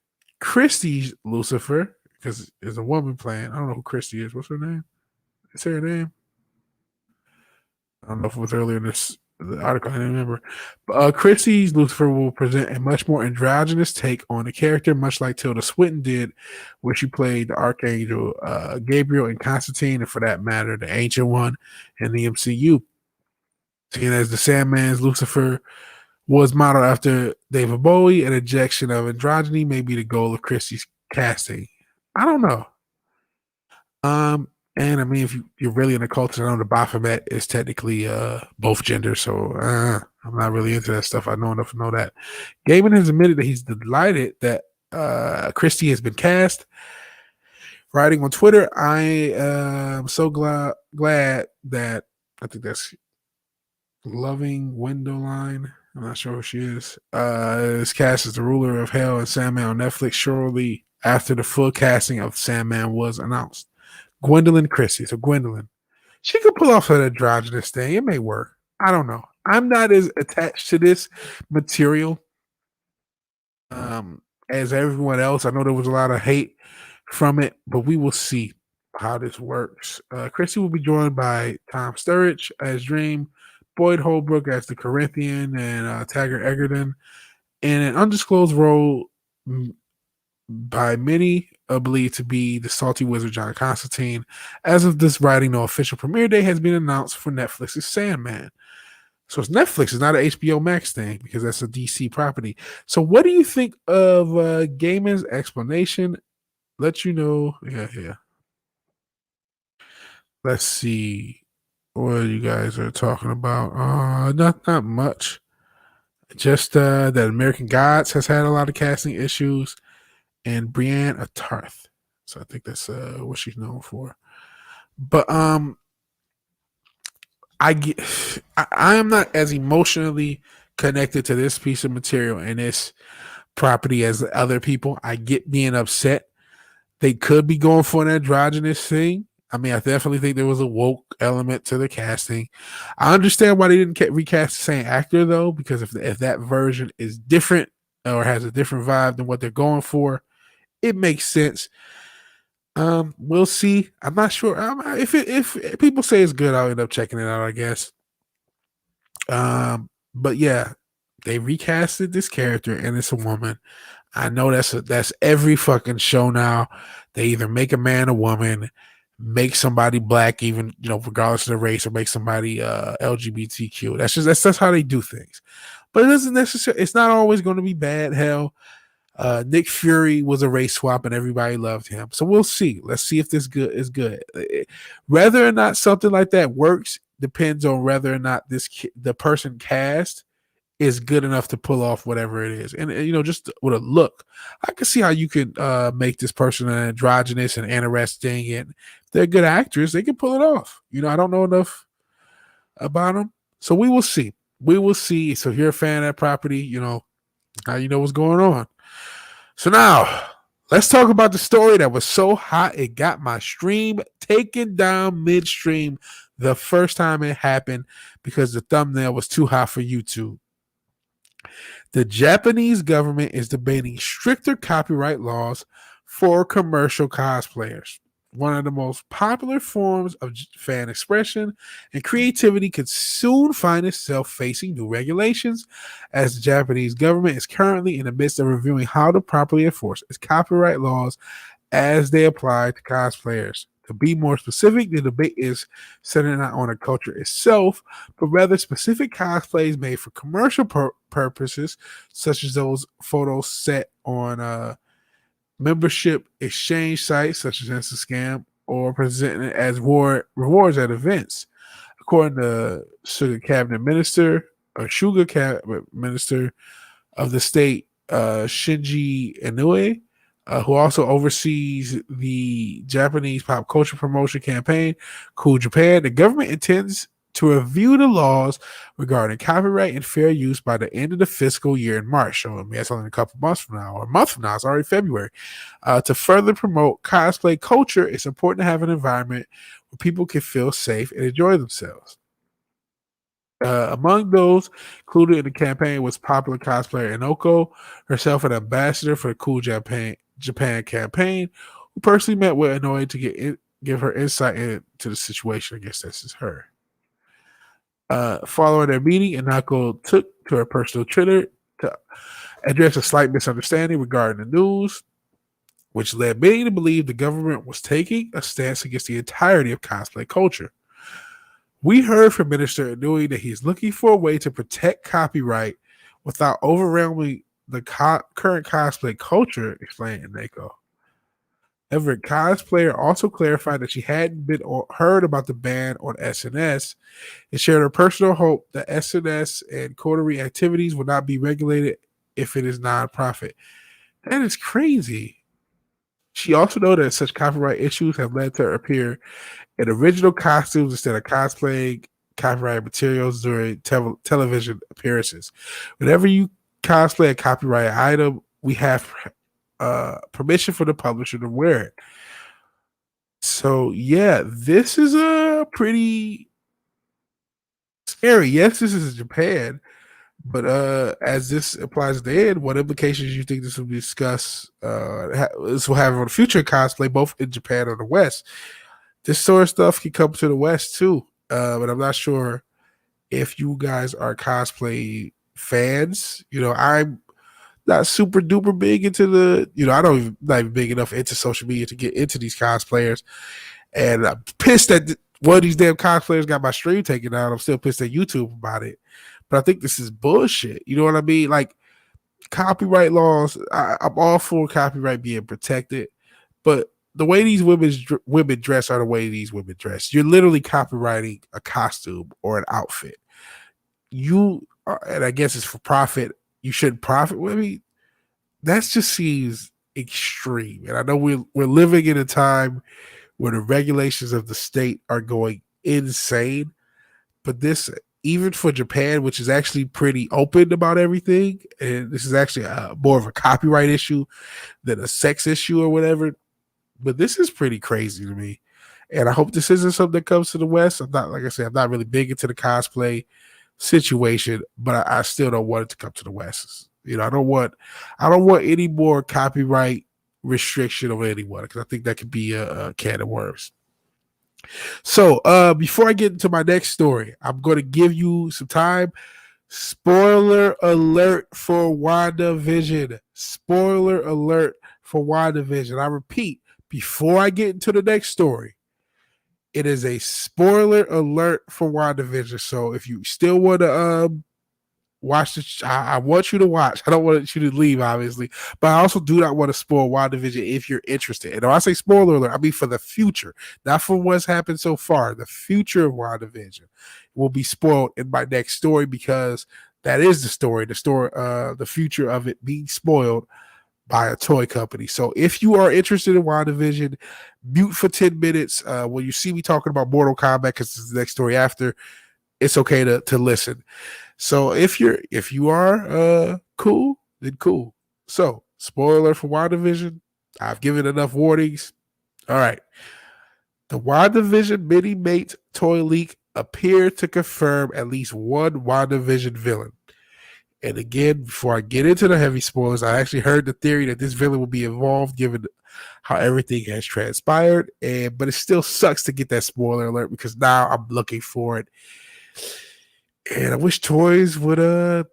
Christie's Lucifer, because there's a woman playing. I don't know who Christie is. What's her name? Is her name? I don't know if it was earlier in the article. I didn't remember. But Christie's Lucifer will present a much more androgynous take on the character, much like Tilda Swinton did, where she played the Archangel Gabriel in Constantine, and for that matter, the Ancient One in the MCU. Seeing as the Sandman's Lucifer was modeled after David Bowie, an injection of androgyny may be the goal of Christie's casting. I don't know. And I mean, if you're really in the culture, I know the Baphomet is technically both genders, so I'm not really into that stuff. I know enough to know that. Gaiman has admitted that he's delighted that Christie has been cast. Writing on Twitter, I am so glad that I think that's Loving Window Line. I'm not sure who she is. Is cast as the ruler of hell and Sandman on Netflix shortly after the full casting of Sandman was announced. Gwendolyn Christie. So Gwendolyn, she could pull off an androgynous thing. It may work. I don't know. I'm not as attached to this material as everyone else. I know there was a lot of hate from it, but we will see. how this works. Chrissy will be joined by Tom Sturridge as Dream, Boyd Holbrook as the Corinthian, and Taggart Egerton in an undisclosed role by many believed to be the salty wizard John Constantine. As of this writing, no official premiere date has been announced for Netflix's Sandman. So it's Netflix, it's not an HBO Max thing because that's a DC property. So what do you think of Gaiman's explanation? Let you know. Yeah. Let's see what you guys are talking about. Not much. Just that American Gods has had a lot of casting issues, and Brienne of Tarth. So I think that's what she's known for. But I am not as emotionally connected to this piece of material and this property as other people. I get being upset. They could be going for an androgynous thing. I mean, I definitely think there was a woke element to the casting. I understand why they didn't recast the same actor though, because if that version is different or has a different vibe than what they're going for, it makes sense. We'll see. I'm not sure. If people say it's good, I'll end up checking it out, I guess. But yeah, they recasted this character and it's a woman. I know that's every fucking show now. They either make a man a woman, make somebody black, even regardless of the race, or make somebody LGBTQ. That's how they do things. But it doesn't necessarily. It's not always going to be bad. Hell, Nick Fury was a race swap and everybody loved him. So we'll see. Let's see if this is good. Whether or not something like that works depends on whether or not the person cast is good enough to pull off whatever it is. And just with a look, I can see how you can make this person an androgynous and interesting, and if they're good actors, they can pull it off. I don't know enough about them. So we will see. So if you're a fan of that property, now you know what's going on. So now let's talk about the story that was so hot it got my stream taken down midstream the first time it happened because the thumbnail was too hot for YouTube. The Japanese government is debating stricter copyright laws for commercial cosplayers. One of the most popular forms of fan expression and creativity could soon find itself facing new regulations, as the Japanese government is currently in the midst of reviewing how to properly enforce its copyright laws as they apply to cosplayers. To be more specific, the debate is centered not on the culture itself, but rather specific cosplays made for commercial purposes, such as those photos set on membership exchange sites such as Instagram, or presented as rewards at events. According to Sugar Cabinet Minister of the state, Shinji Inoue, who also oversees the Japanese pop culture promotion campaign, Cool Japan, the government intends to review the laws regarding copyright and fair use by the end of the fiscal year in March. So that's only a couple months from now, or a month from now. It's already February. To further promote cosplay culture, it's important to have an environment where people can feel safe and enjoy themselves. Among those included in the campaign was popular cosplayer Inoko, herself an ambassador for the Cool Japan campaign, who personally met with Inoue to give her insight into the situation. I guess this is her. Following their meeting, Inoko took to her personal Twitter to address a slight misunderstanding regarding the news, which led many to believe the government was taking a stance against the entirety of cosplay culture. We heard from Minister Inoue that he's looking for a way to protect copyright without overwhelming the current cosplay culture, explained Inoko. Everett cosplayer also clarified that she hadn't been heard about the ban on SNS and shared her personal hope that SNS and coterie activities will not be regulated if it is non-profit. That is crazy. She also noted that such copyright issues have led to her appear in original costumes instead of cosplaying copyright materials during television appearances. Whenever you cosplay a copyright item, we have permission for the publisher to wear it. So yeah, this is a pretty scary. Yes, this is Japan, but as this applies to the end, what implications do you think this will discuss? This will have on future cosplay, both in Japan or the West. this sort of stuff can come to the West too. But I'm not sure if you guys are cosplay fans. I'm not super duper big into I don't even not even big enough into social media to get into these cosplayers. And I'm pissed that one of these damn cosplayers got my stream taken out. I'm still pissed at YouTube about it. But I think this is bullshit. You know what I mean? Like copyright laws, I'm all for copyright being protected, but the way these women dress are the way these women dress. You're literally copywriting a costume or an outfit. And I guess it's for profit. You shouldn't profit with me. That just seems extreme. And I know we're living in a time where the regulations of the state are going insane, but this, even for Japan, which is actually pretty open about everything, and this is actually more of a copyright issue than a sex issue or whatever. But this is pretty crazy to me, and I hope this isn't something that comes to the West. I'm not, like I said, I'm not really big into the cosplay situation, but I still don't want it to come to the West. I don't want any more copyright restriction of anyone, because I think that could be a can of worms. So before I get into my next story, I'm going to give you some time. Spoiler alert for WandaVision. Spoiler alert for WandaVision. I repeat, before I get into the next story, it is a spoiler alert for WandaVision. So if you still want to watch I want you to watch. I don't want you to leave, obviously, but I also do not want to spoil WandaVision if you're interested. And when I say spoiler alert, I mean for the future, not for what's happened so far. The future of WandaVision will be spoiled in my next story, because that is the story, the future of it being spoiled by a toy company. So if you are interested in WandaVision, mute for 10 minutes. When you see me talking about Mortal Kombat, because it's the next story after, it's okay to listen. So if you are cool, then cool. So spoiler for WandaVision. I've given enough warnings. All right. The WandaVision mini mate toy leak appeared to confirm at least one WandaVision villain. And again, before I get into the heavy spoilers, I actually heard the theory that this villain will be involved given how everything has transpired. But it still sucks to get that spoiler alert, because now I'm looking for it. And I wish toys would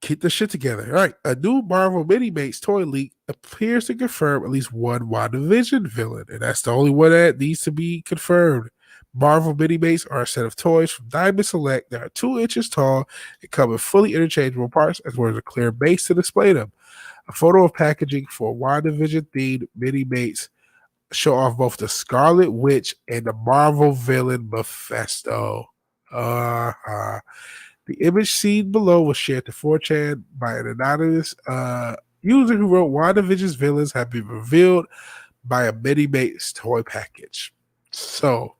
keep the shit together. All right. A new Marvel Mini-Mates toy leak appears to confirm at least one WandaVision villain. And that's the only one that needs to be confirmed. Marvel Mini-Mates are a set of toys from Diamond Select that are 2 inches tall and come in fully interchangeable parts, as well as a clear base to display them. A photo of packaging for WandaVision-themed Mini-Mates show off both the Scarlet Witch and the Marvel villain Mephisto. The image seen below was shared to 4chan by an anonymous user who wrote, WandaVision's villains have been revealed by a Mini-Mates toy package. So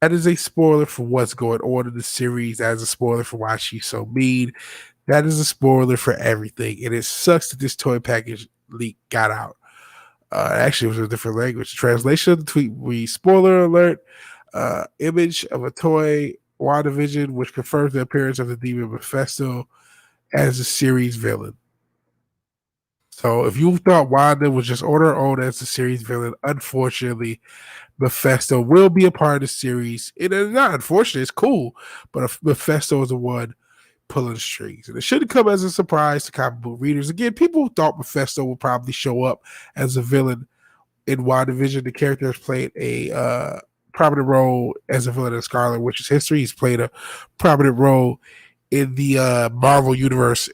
that is a spoiler for what's going on in the series. That is a spoiler for why she's so mean. That is a spoiler for everything. And it sucks that this toy package leak got out. Actually, it was a different language. The translation of the tweet reads, spoiler alert, image of a toy WandaVision, which confirms the appearance of the demon Mephisto as a series villain. So if you thought Wanda was just on her own as the series villain, unfortunately, Mephisto will be a part of the series. It is not unfortunate, it's cool, but Mephisto is the one pulling the strings. And it shouldn't come as a surprise to comic book readers. Again, people thought Mephisto would probably show up as a villain in WandaVision. The character has played a prominent role as a villain in Scarlet Witch's history. He's played a prominent role in the Marvel universe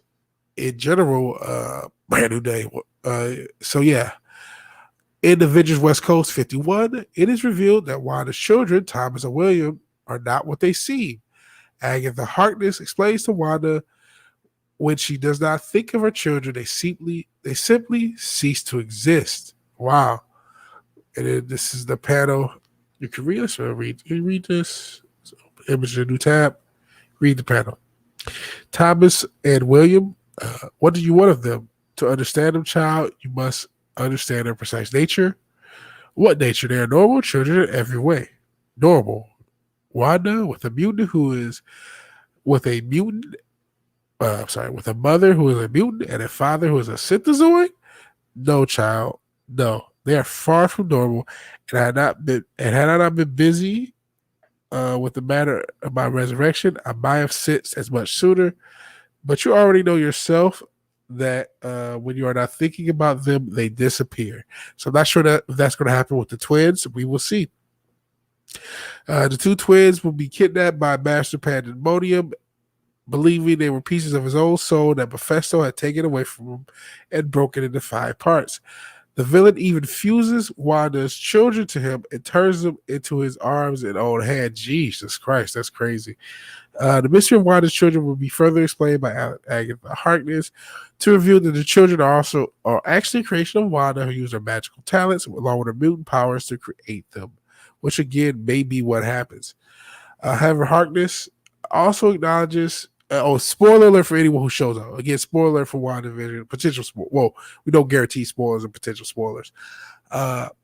in general. Brand new day. So yeah, in Avengers West Coast 51, it is revealed that Wanda's children, Thomas and William, are not what they seem. Agatha Harkness explains to Wanda, when she does not think of her children, they simply cease to exist. Wow. And then this is the panel. You can read this or read. You read this. So, image a new tab. Read the panel. Thomas and William, what do you want of them? To understand them, child, you must understand their precise nature. What nature? They are normal children in every way. Normal. Wanda, with a mutant who is with a mutant. With a mother who is a mutant and a father who is a synthezoid. No, child. No. They are far from normal, and had I not been busy with the matter of my resurrection, I might have sensed as much sooner. But you already know yourself that when you are not thinking about them, they disappear. So I'm not sure that if that's going to happen with the twins. We will see. The two twins will be kidnapped by Master Pandemonium, believing they were pieces of his own soul that Mephisto had taken away from him and broken into 5 parts. The villain even fuses Wanda's children to him and turns them into his arms and own hand. Jesus Christ, that's crazy. The mystery of Wanda's children will be further explained by Agatha Harkness to reveal that the children are actually a creation of Wanda who use her magical talents along with her mutant powers to create them, which again may be what happens. However, Harkness also acknowledges. Spoiler alert for anyone who shows up. Again, spoiler alert for WandaVision. Well, we don't guarantee spoilers and potential spoilers.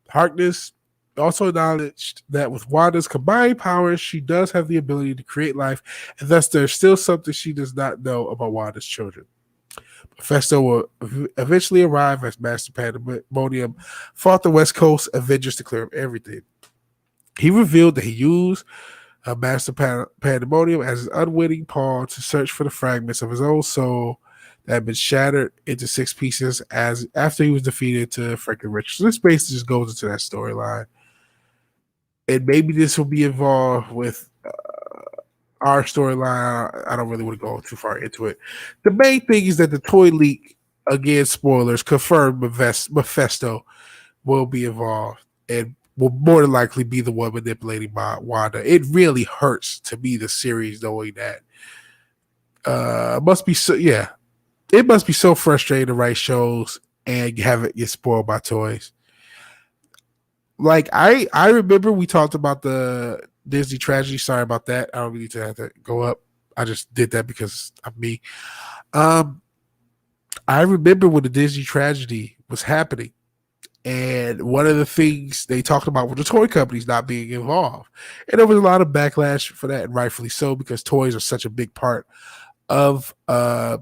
Harkness also acknowledged that with Wanda's combined powers, she does have the ability to create life, and thus there's still something she does not know about Wanda's children. Mephisto will eventually arrive as Master Pandemonium fought the West Coast Avengers to clear up everything. He revealed that he used Master Pandemonium as his unwitting pawn to search for the fragments of his own soul that had been shattered into 6 pieces as after he was defeated to Franklin Richards. So this basically just goes into that storyline. And maybe this will be involved with our storyline. I don't really want to go too far into it. The main thing is that the toy leak, again, spoilers, confirmed Mephisto will be involved and will more than likely be the one manipulating Wanda. It really hurts to be the series knowing that. It must be so frustrating to write shows and have it get spoiled by toys. Like I remember we talked about the Disney tragedy. Sorry about that. I don't need to have to go up. I just did that because of me. I remember when the Disney tragedy was happening. And one of the things they talked about were the toy companies not being involved. And there was a lot of backlash for that, and rightfully so, because toys are such a big part of the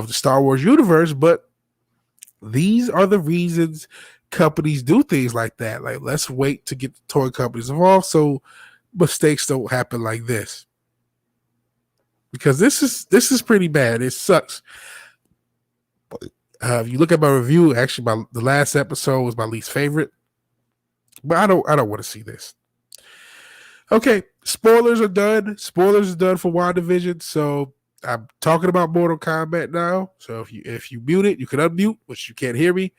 Star Wars universe. But these are the reasons companies do things like that. Like, let's wait to get the toy companies involved so mistakes don't happen like this. Because this is pretty bad. It sucks. If you look at my review, actually, the last episode was my least favorite. But I don't want to see this. Okay, spoilers are done. Spoilers are done for WandaVision. So I'm talking about Mortal Kombat now. So if you mute it, you can unmute, which you can't hear me.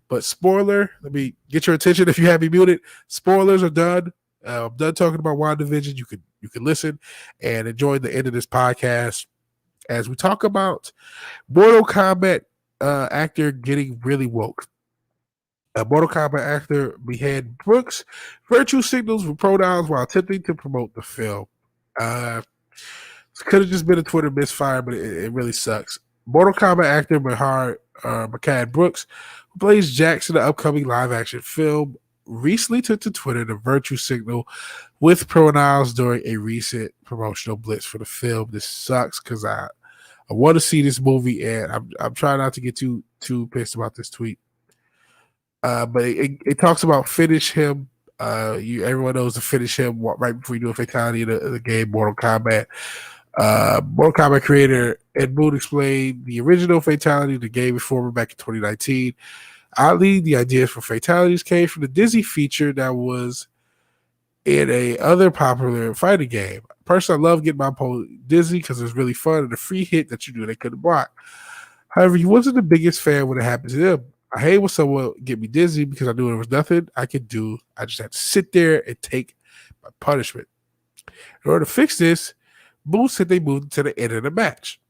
But spoiler, let me get your attention if you have me muted. Spoilers are done. I'm done talking about WandaVision. You can listen and enjoy the end of this podcast as we talk about Mortal Kombat actor getting really woke. A Mortal Kombat actor behead Brooks virtue signals with pronouns while attempting to promote the film. Could have just been a Twitter misfire, but it really sucks. Mortal Kombat actor Mehcad Brooks, who plays Jax in the upcoming live-action film, recently took to Twitter to virtue signal with pronouns during a recent promotional blitz for the film. This sucks because I want to see this movie, and I'm trying not to get too pissed about this tweet. But it talks about finish him. Everyone knows to finish him right before you do a fatality in the game Mortal Kombat. Mortal Kombat creator Ed Boon explained the original fatality of the game before back in 2019. Oddly, the ideas for fatalities came from the Disney feature that was in a other popular fighting game. Personally, I love getting my opponent dizzy because it was really fun and a free hit that you knew they couldn't block. However, he wasn't the biggest fan when it happened to him. I hate when someone get me dizzy because I knew there was nothing I could do. I just had to sit there and take my punishment. In order to fix this, Boone said they moved to the end of the match.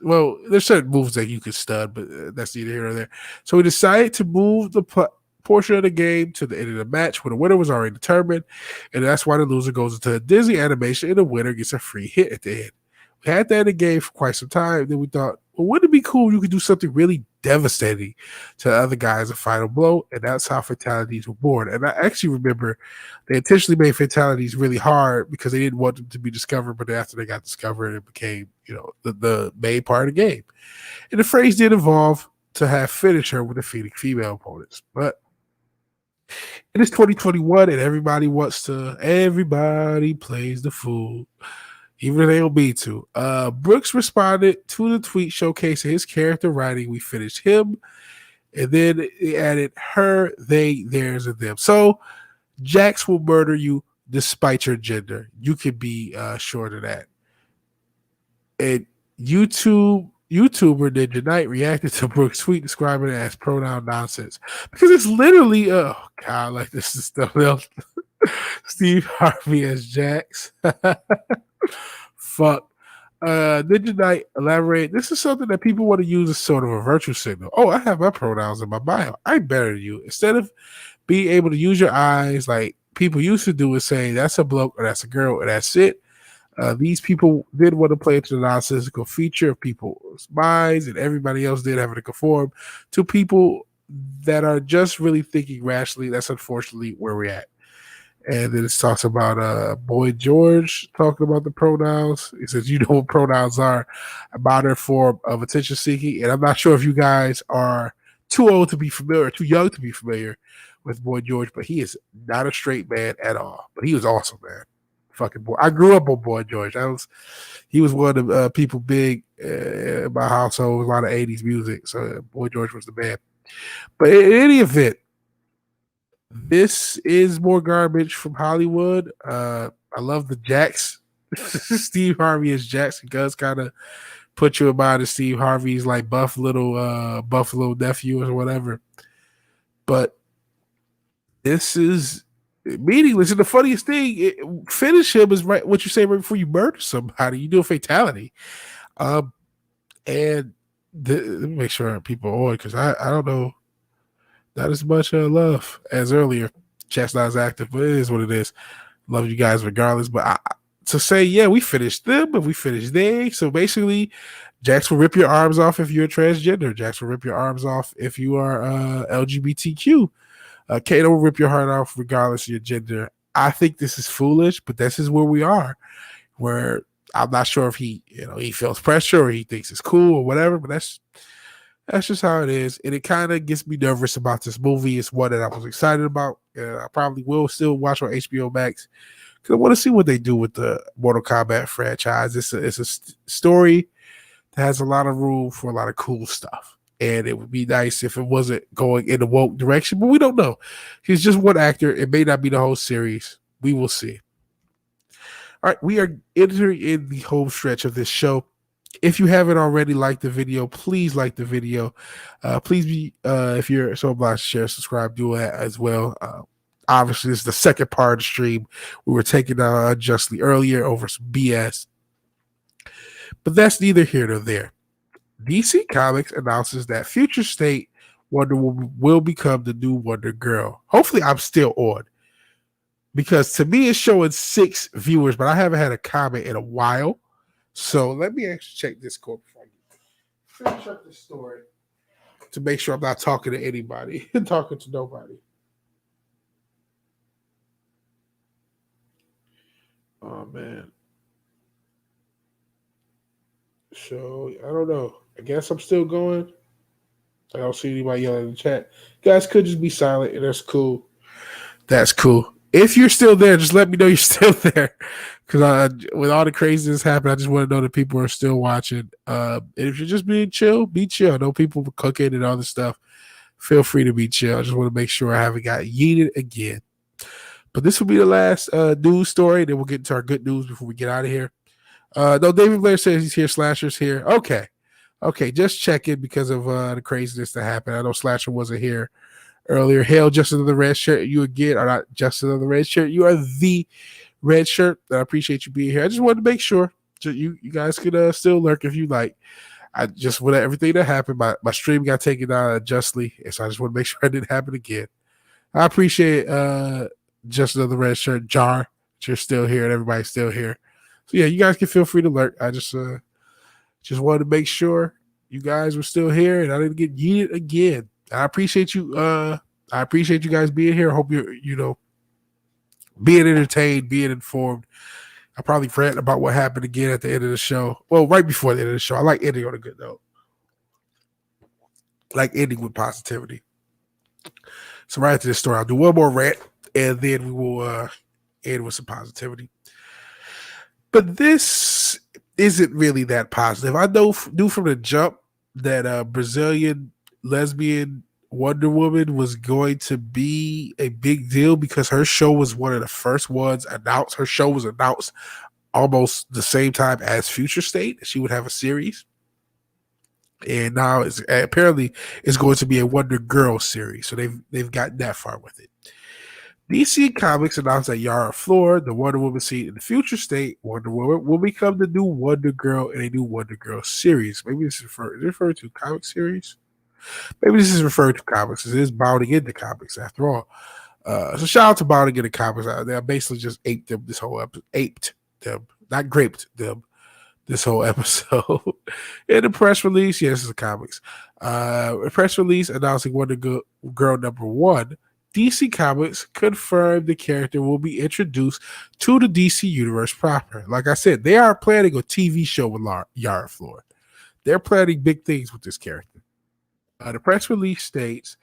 Well, there's certain moves that you can stun, but that's neither here nor there. So we decided to move the portion of the game to the end of the match when the winner was already determined, and that's why the loser goes into a Disney animation and the winner gets a free hit at the end. We had that in the game for quite some time. Then we thought, well, wouldn't it be cool if you could do something really devastating to the other guy as a final blow? And that's how fatalities were born. And I actually remember they intentionally made fatalities really hard because they didn't want them to be discovered, but after they got discovered, it became, the main part of the game. And the phrase did evolve to have finisher with defeating female opponents. But It is 2021 and everybody plays the fool, even if they don't mean to. Brooks responded to the tweet showcasing his character writing. We finished him, and then he added her, they, theirs, and them. So Jax will murder you despite your gender. You can be sure of that. And YouTuber Ninja Knight reacted to Brooks' tweet describing it as pronoun nonsense because it's literally, oh god, like this is stuff else. Steve Harvey as Jax. Fuck. Ninja Knight elaborate. This is something that people want to use as sort of a virtue signal. Oh, I have my pronouns in my bio. I'm better than you. Instead of being able to use your eyes like people used to do, is saying that's a bloke or that's a girl or that's it. These people did want to play into the nonsensical feature of people's minds, and everybody else did having to conform to people that are just really thinking rationally. That's unfortunately where we're at. And then it talks about Boy George talking about the pronouns. He says, you know what pronouns are, a modern form of attention seeking. And I'm not sure if you guys are too old to be familiar, too young to be familiar with Boy George, but he is not a straight man at all. But he was awesome, man. Fucking boy. I grew up on Boy George. He was one of the people big in my household, a lot of 80s music. So Boy George was the man. But in any event, this is more garbage from Hollywood. I love the Jax. Steve Harvey as Jax. It does kind of put you in mind of Steve Harvey's like Buffalo nephew or whatever. But this is meaningless. And the funniest thing, finish him is right what you say right before you murder somebody. You do a fatality. And let me make sure people are on because I don't know. Not as much love as earlier. Chat's not as active, but it is what it is. Love you guys regardless. But to say, yeah, we finished them, but we finished they. So basically, Jax will rip your arms off if you're a transgender. Jax will rip your arms off if you are LGBTQ. Kato will rip your heart off regardless of your gender. I think this is foolish, but this is where we are. Where I'm not sure if he feels pressure or he thinks it's cool or whatever, but that's just how it is. And it kind of gets me nervous about this movie. It's one that I was excited about. And I probably will still watch on HBO Max because I want to see what they do with the Mortal Kombat franchise. It's a story that has a lot of room for a lot of cool stuff. And it would be nice if it wasn't going in the woke direction, but we don't know. He's just one actor. It may not be the whole series. We will see. All right, we are entering in the home stretch of this show. If you haven't already liked the video, please like the video. Please be, if you're so obliged to share, subscribe, do that as well. Obviously, this is the second part of the stream. We were taken down unjustly earlier over some BS. But that's neither here nor there. DC Comics announces that future state Wonder Woman will become the new Wonder Girl. Hopefully, I'm still on. Because to me, it's showing 6 viewers, but I haven't had a comment in a while. So let me actually check Discord before I finish up this story to make sure I'm not talking to anybody, talking to nobody. Oh man. So I don't know. I guess I'm still going. I don't see anybody yelling in the chat. Guys could just be silent, and that's cool. That's cool. If you're still there, just let me know you're still there. Because with all the craziness happening, I just want to know that people are still watching. And if you're just being chill, be chill. I know people are cooking and all this stuff. Feel free to be chill. I just want to make sure I haven't got yeeted again. But this will be the last news story. Then we'll get into our good news before we get out of here. No, David Blair says he's here. Slasher's here. Okay. Just checking because of the craziness that happened. I know Slasher wasn't here earlier. Hail, just another red shirt. You again are not just another red shirt. You are the red shirt. I appreciate you being here. I just wanted to make sure so you guys could still lurk if you like. I just with everything that happened, my stream got taken down justly, and so I just want to make sure it didn't happen again. I appreciate just another red shirt jar. That you're still here and everybody's still here. So yeah, you guys can feel free to lurk. I just wanted to make sure you guys were still here and I didn't get yeeted again. I appreciate you. I appreciate you guys being here. I hope you're being entertained, being informed. I probably rant about what happened again at the end of the show. Well, right before the end of the show. I like ending on a good note. I like ending with positivity. So right after this story, I'll do one more rant, and then we will end with some positivity. But this isn't really that positive. I knew from the jump that Brazilian lesbian Wonder Woman was going to be a big deal because her show was one of the first ones announced. Her show was announced almost the same time as Future State. She would have a series, and now it's apparently it's going to be a Wonder Girl series. So they've gotten that far with it. DC Comics announced that Yara Flor, the Wonder Woman seen in the Future State Wonder Woman, will become the new Wonder Girl in a new Wonder Girl series. Maybe this is referred to comic series. Maybe this is referred to comics. It is bounding into comics after all. So shout out to bounding into comics. They basically just aped them this whole episode. Aped them, not graped them this whole episode. In the press release, yes, it's the comics. A press release announcing Wonder Girl #1. DC Comics confirmed the character will be introduced to the DC universe proper. Like I said, they are planning a TV show with Yara Flor. They're planning big things with this character. The press release states,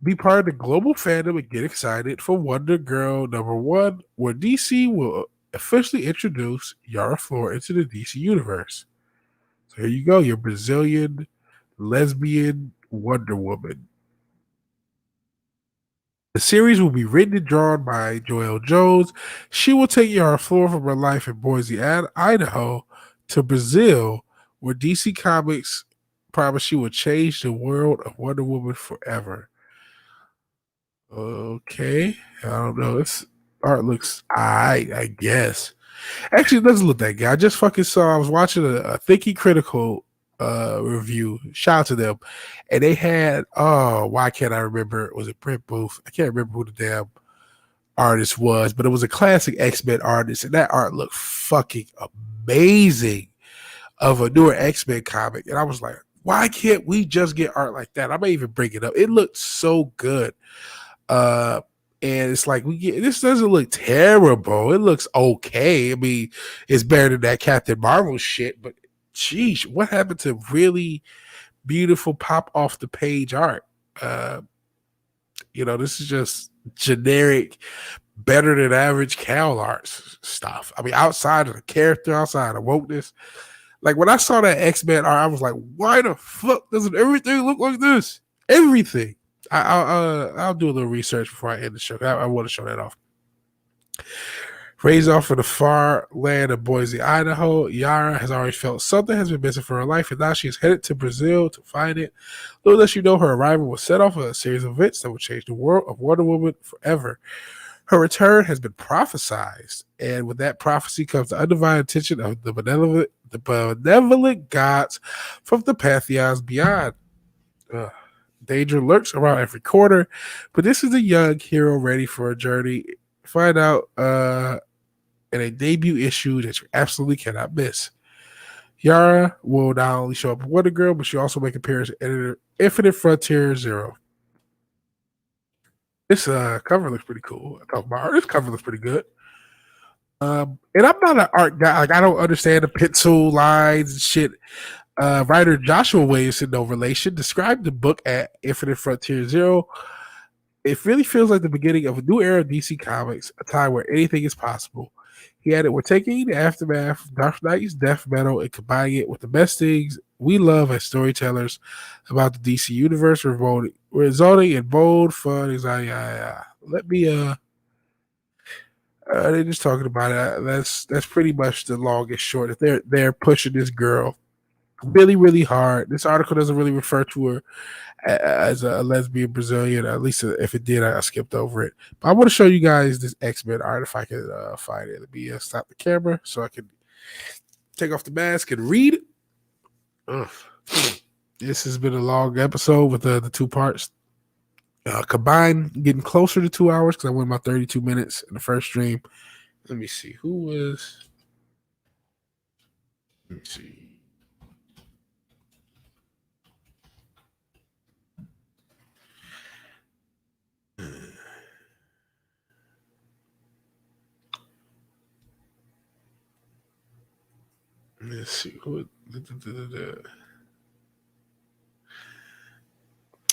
be part of the global fandom and get excited for Wonder Girl #1, where DC will officially introduce Yara Flor into the DC universe. So here you go, your Brazilian lesbian Wonder Woman. The series will be written and drawn by Joelle Jones. She will take Yara Flor from her life in Boise, Idaho, to Brazil, where DC Comics promised she would change the world of Wonder Woman forever. Okay, I don't know. This art looks alright, I guess. Actually, it doesn't look that good. I just fucking saw. I was watching a Thinking Critical review. Shout out to them, and they had. Oh, why can't I remember? Was it Brent Booth? I can't remember who the damn artist was, but it was a classic X-Men artist, and that art looked fucking amazing of a newer X-Men comic. And I was like, why can't we just get art like that? I may even bring it up. It looked so good. Uh, and it's like this doesn't look terrible. It looks okay. I mean, it's better than that Captain Marvel shit, but geez, what happened to really beautiful pop off the page art? This is just generic, better than average Cal art stuff. I mean, outside of the character, outside of wokeness. Like when I saw that X-Men art, I was like, why the fuck doesn't everything look like this? Everything. I'll do a little research before I end the show. I want to show that off. Raised off in the far land of Boise, Idaho, Yara has already felt something has been missing from her life, and now she is headed to Brazil to find it. Little does she know, her arrival will set off a series of events that will change the world of Wonder Woman forever. Her return has been prophesized, and with that prophecy comes the undivided attention of the benevolent gods from the pantheons beyond. Danger lurks around every corner, but this is a young hero ready for a journey. Find out in a debut issue that you absolutely cannot miss. Yara will not only show up in Wonder Girl, but she'll also make appearance in Infinite Frontier Zero. This cover looks pretty cool. I thought this cover looks pretty good. And I'm not an art guy. Like I don't understand the pencil lines and shit. Writer Joshua Williamson, no relation, described the book at Infinite Frontier Zero. It really feels like the beginning of a new era of DC Comics, a time where anything is possible. He added, we're taking the aftermath of Dark Knight's death metal and combining it with the best things we love as storytellers about the DC universe, resulting in bold, fun, anxiety. Let me they're just talking about it. That's pretty much the long and short. If they're pushing this girl really, really hard. This article doesn't really refer to her as a lesbian Brazilian. At least if it did, I skipped over it. But I want to show you guys this X-Men art if I can find it. Let me stop the camera so I can take off the mask and read. Ugh. This has been a long episode with the two parts. Combined, getting closer to 2 hours because I went about 32 minutes in the first stream. Let me see. Who was... Let me see. Let's see.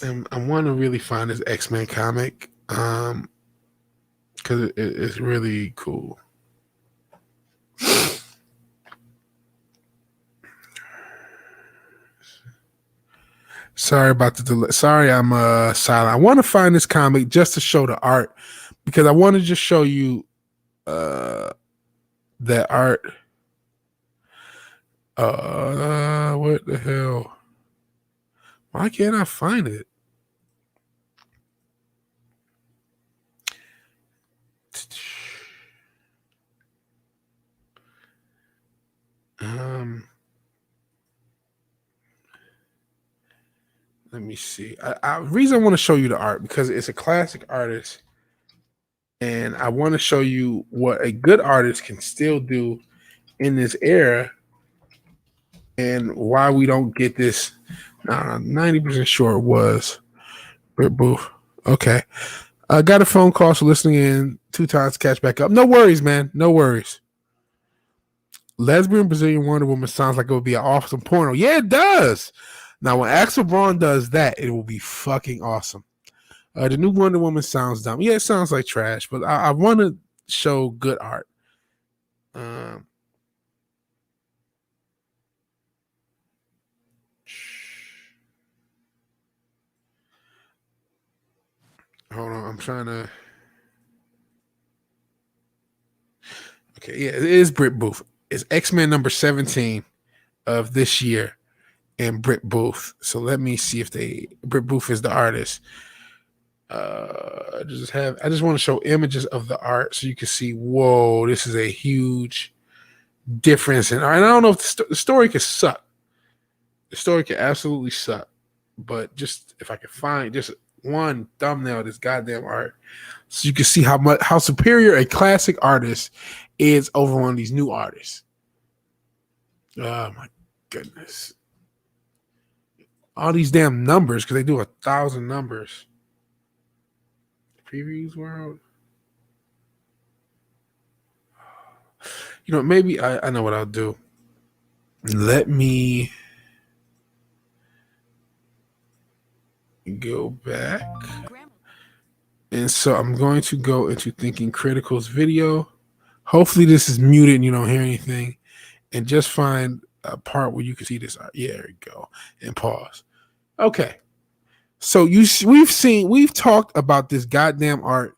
And I want to really find this X-Men comic because it's really cool. Sorry about the delay. Sorry, I'm silent. I want to find this comic just to show the art because I want to just show you that art. What the hell? Why can't I find it? Let me see. Reason I want to show you the art because it's a classic artist, and I want to show you what a good artist can still do in this era, and why we don't get this. 90% sure it was Britt Booth. Okay, I got a phone call, so listening in 2 times to catch back up. No worries, man. No worries. Lesbian Brazilian Wonder Woman sounds like it would be an awesome porno. Yeah, it does. Now, when Axel Braun does that, it will be fucking awesome. The new Wonder Woman sounds dumb. Yeah, it sounds like trash, but I want to show good art. Hold on, I'm trying to. Okay, yeah, it is Britt Booth. It's X-Men number 17 of this year, and Britt Booth. So let me see if Britt Booth is the artist. I just want to show images of the art so you can see. Whoa, this is a huge difference in art. And I don't know if the story could suck. The story could absolutely suck, but just if I could find just one thumbnail of this goddamn art, so you can see how superior a classic artist is over one of these new artists. Oh my goodness! All these damn numbers because they do 1,000 numbers. Previews world. You know, maybe I know what I'll do. Let me go back. And so I'm going to go into Thinking Critical's video. Hopefully this is muted and you don't hear anything. And just find a part where you can see this art. Yeah, there we go. And pause. Okay. So we've talked about this goddamn art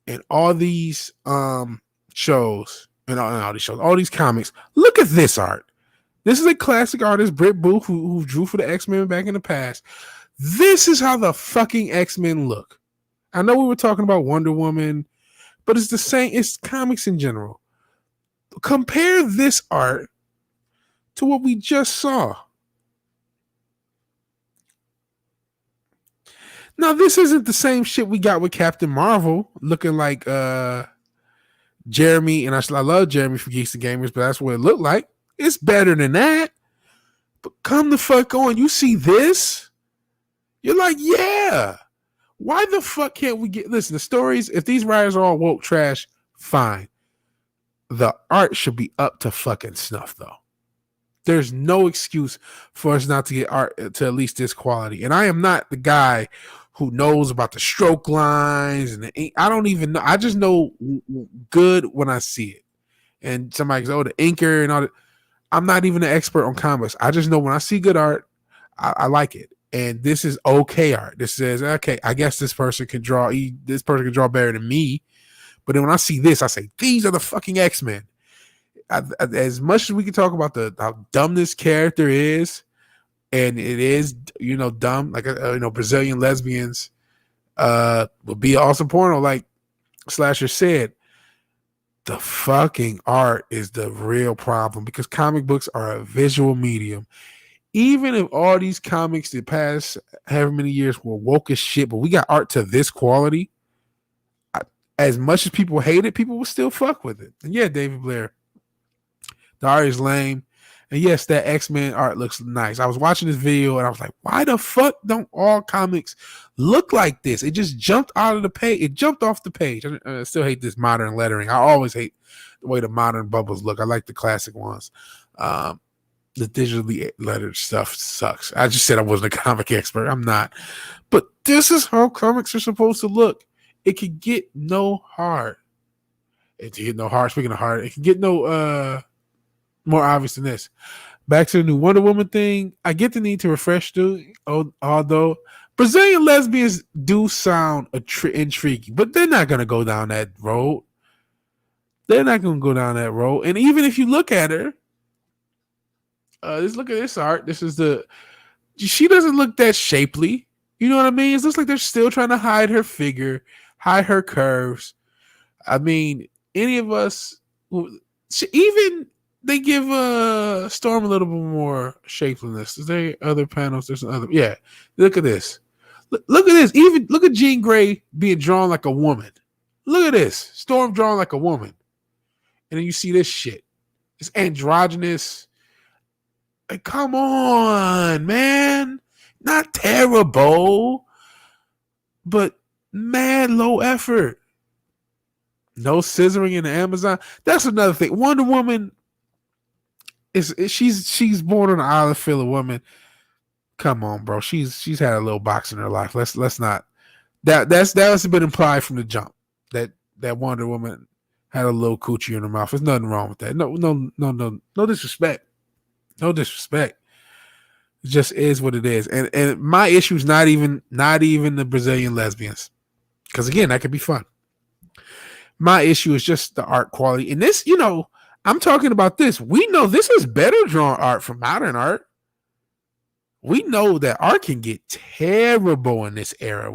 in all these shows and all these shows, all these comics. Look at this art. This is a classic artist, Britt Booth, who drew for the X-Men back in the past. This is how the fucking X-Men look. I know we were talking about Wonder Woman, but it's the same. It's comics in general. Compare this art to what we just saw. Now, this isn't the same shit we got with Captain Marvel, looking like Jeremy, and I love Jeremy for Geeks and Gamers, but that's what it looked like. It's better than that. But come the fuck on. You see this? You're like, yeah. Why the fuck can't we get... Listen, the stories, if these writers are all woke trash, fine. The art should be up to fucking snuff, though. There's no excuse for us not to get art to at least this quality. And I am not the guy who knows about the stroke lines and the ink. I don't even know. I just know good when I see it. And somebody goes, oh, the inker and all that. I'm not even an expert on comics. I just know when I see good art, I like it. And this is okay art. This says, okay, I guess this person can draw. This person can draw better than me. But then when I see this, I say, these are the fucking X-Men. As much as we can talk about how dumb this character is, and it is, dumb, like Brazilian lesbians would be awesome porno, like Slasher said. The fucking art is the real problem because comic books are a visual medium. Even if all these comics the past however many years were woke as shit, but we got art to this quality, as much as people hate it, people will still fuck with it. And yeah, David Blair, the art is lame. And yes, that X-Men art looks nice. I was watching this video and I was like, why the fuck don't all comics look like this? It just jumped out of the page. It jumped off the page. I still hate this modern lettering. I always hate the way the modern bubbles look. I like the classic ones. the digitally lettered stuff sucks. I just said I wasn't a comic expert. I'm not. But this is how comics are supposed to look. It can get no hard. It can get no hard. Speaking of hard, it can get no more obvious than this. Back to the new Wonder Woman thing. I get the need to refresh, dude. Although Brazilian lesbians do sound intriguing, but they're not going to go down that road. They're not going to go down that road. And even if you look at her, just look at this art. She doesn't look that shapely. You know what I mean? It looks like they're still trying to hide her figure, hide her curves. I mean, any of us, even they give Storm a little bit more shapeliness. Is there other panels? There's other. Yeah, look at this. Look at this. Even look at Jean Grey being drawn like a woman. Look at this. Storm drawn like a woman. And then you see this shit. It's androgynous. Like, come on, man. Not terrible, but mad low effort. No scissoring in the Amazon. That's another thing. Wonder Woman she's born on an island full of women. Come on, bro. She's had a little box in her life. Let's not. That's been implied from the jump. That Wonder Woman had a little coochie in her mouth. There's nothing wrong with that. No disrespect. No disrespect. It just is what it is. And my issue is not even the Brazilian lesbians. Because again, that could be fun. My issue is just the art quality. And this, I'm talking about this. We know this is better drawn art from modern art. We know that art can get terrible in this era.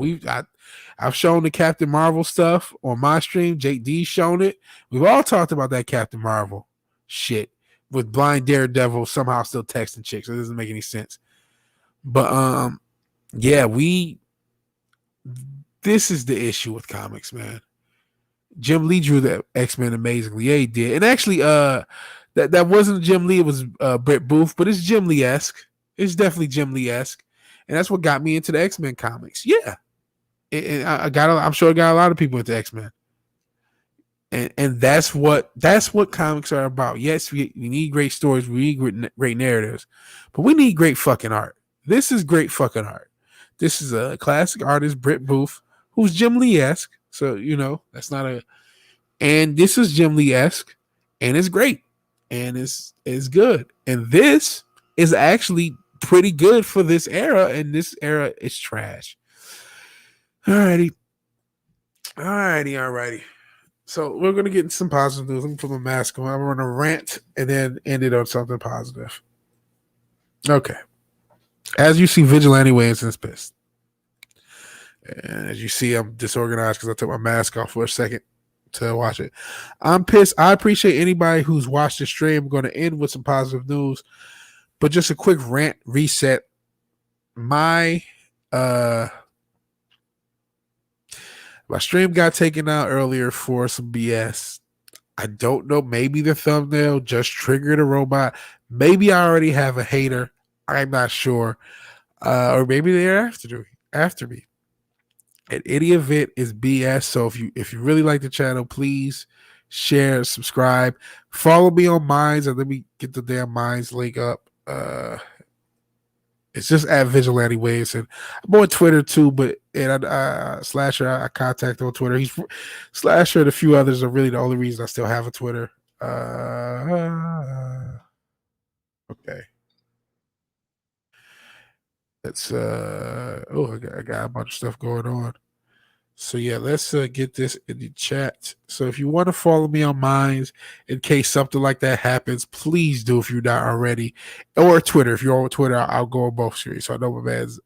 I've shown the Captain Marvel stuff on my stream. Jake D's shown it. We've all talked about that Captain Marvel shit with Blind Daredevil somehow still texting chicks. It doesn't make any sense. But yeah, this is the issue with comics, man. Jim Lee drew the X-Men amazingly. Yeah, he did. And actually, that wasn't Jim Lee. It was Brett Booth, but it's Jim Lee-esque. It's definitely Jim Lee-esque. And that's what got me into the X-Men comics. Yeah. I'm sure I got a lot of people into X-Men. And that's what comics are about. Yes, we need great stories. We need great narratives. But we need great fucking art. This is great fucking art. This is a classic artist, Brett Booth, who's Jim Lee-esque. So, that's not and this is Jim Lee-esque, and it's great, and it's good. And this is actually pretty good for this era, and this era is trash. Alrighty. So we're going to get into some positive news. Let me put my mask on. I'm going to rant and then end it on something positive. Okay. As you see, Vigilante Williamson's pissed. And as you see, I'm disorganized because I took my mask off for a second to watch it. I'm pissed. I appreciate anybody who's watched the stream. I'm going to end with some positive news. But just a quick rant reset. My stream got taken out earlier for some BS. I don't know. Maybe the thumbnail just triggered a robot. Maybe I already have a hater. I'm not sure. Or maybe they're after me. At any event is BS. So if you really like the channel, please share, subscribe, follow me on Minds, and let me get the damn Minds link up. It's just at Vigilante Williamson. I'm on Twitter too, but Slasher I contact on Twitter. He's Slasher and a few others are really the only reason I still have a Twitter. Okay. That's I got a bunch of stuff going on. So yeah, let's get this in the chat. So if you want to follow me on Minds in case something like that happens, please do if you're not already. Or Twitter. If you're on Twitter, I'll go on both streams. So I know my man's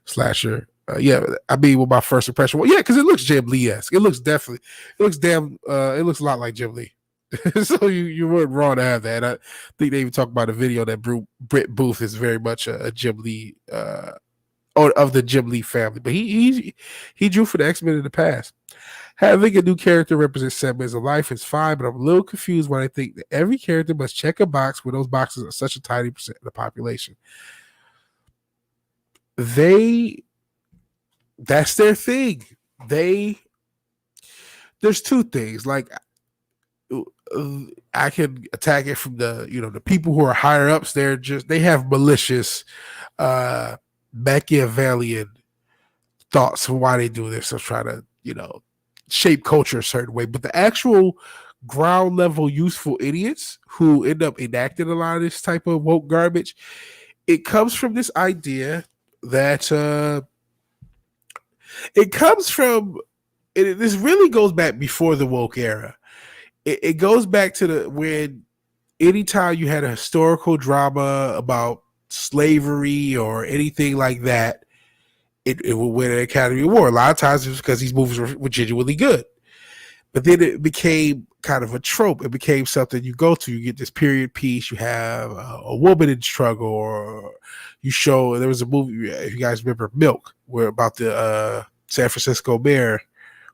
Slasher. Yeah, I mean with my first impression. Well, yeah, because it looks Jim Lee-esque. It looks it looks a lot like Jim Lee. So you weren't wrong to have that. I think they even talked about a video that Brett Booth is very much a Jim Lee or of the Jim Lee family, but he drew for the X-Men in the past. Having a new character represent segments of life is fine, but I'm a little confused when I think that every character must check a box when those boxes are such a tiny percent of the population. That's their thing. There's two things. Like I can attack it from the people who are higher ups. They have malicious, Machiavellian thoughts of why they do this. So try to shape culture a certain way, but the actual ground level useful idiots who end up enacting a lot of this type of woke garbage, it comes from this idea that it comes from this really goes back before the woke era. It goes back to when anytime you had a historical drama about slavery or anything like that, it would win an Academy Award. A lot of times it was because these movies were genuinely good. But then it became kind of a trope. It became something you go to. You get this period piece. You have a woman in struggle, or you show. There was a movie, if you guys remember, Milk, where about the San Francisco mayor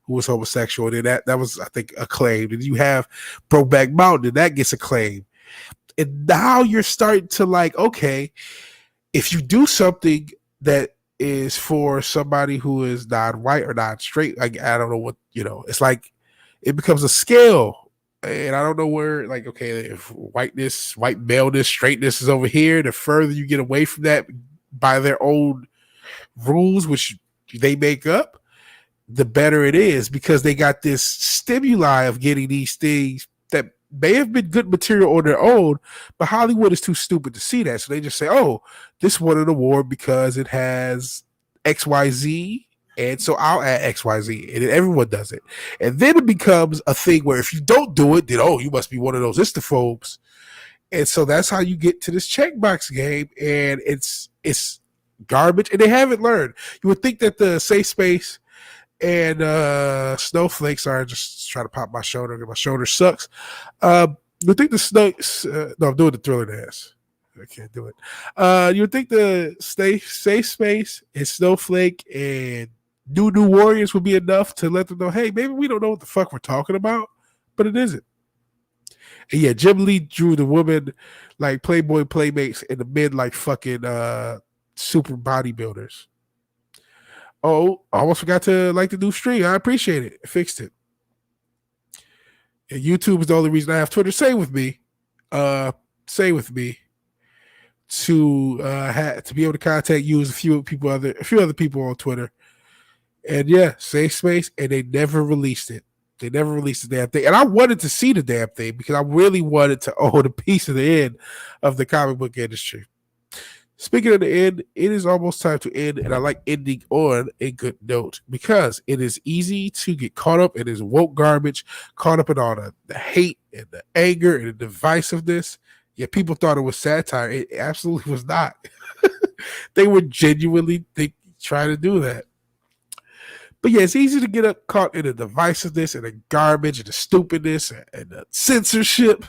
who was homosexual. And that was, I think, acclaimed. And you have Brokeback Mountain, and that gets acclaimed. And now you're starting to like, okay, if you do something that is for somebody who is non-white or not straight, like I don't know what, it's like it becomes a scale. And I don't know where, like, okay, if white maleness, straightness is over here, the further you get away from that by their own rules, which they make up, the better it is, because they got this stimuli of getting these things that may have been good material on their own, but Hollywood is too stupid to see that. So they just say, oh, this won an award because it has XYZ, and so I'll add XYZ, and then everyone does it. And then it becomes a thing where if you don't do it, then, oh, you must be one of those istophobes. And so that's how you get to this checkbox game, and it's garbage, and they haven't learned. You would think that the safe space and snowflakes are just trying to pop my shoulder because my shoulder sucks. You think the snakes? No, I'm doing the Thriller dance. I can't do it. You would think the safe space and Snowflake and New Warriors would be enough to let them know, hey, maybe we don't know what the fuck we're talking about, but it isn't. And yeah, Jim Lee drew the woman like Playboy Playmates and the men like fucking super bodybuilders. Oh, I almost forgot to like the new stream. I appreciate it. I fixed it. And YouTube is the only reason I have Twitter. Say with me to be able to contact you as a few other people on Twitter. And yeah, safe space, and they never released it. They never released the damn thing. And I wanted to see the damn thing because I really wanted to own a piece of the end of the comic book industry. Speaking of the end, it is almost time to end, and I like ending on a good note because it is easy to get caught up in this woke garbage, caught up in all the hate and the anger and the divisiveness. Yet people thought it was satire. It absolutely was not. They were genuinely trying to do that. But yeah, it's easy to get caught in the divisiveness and the garbage and the stupidness and the censorship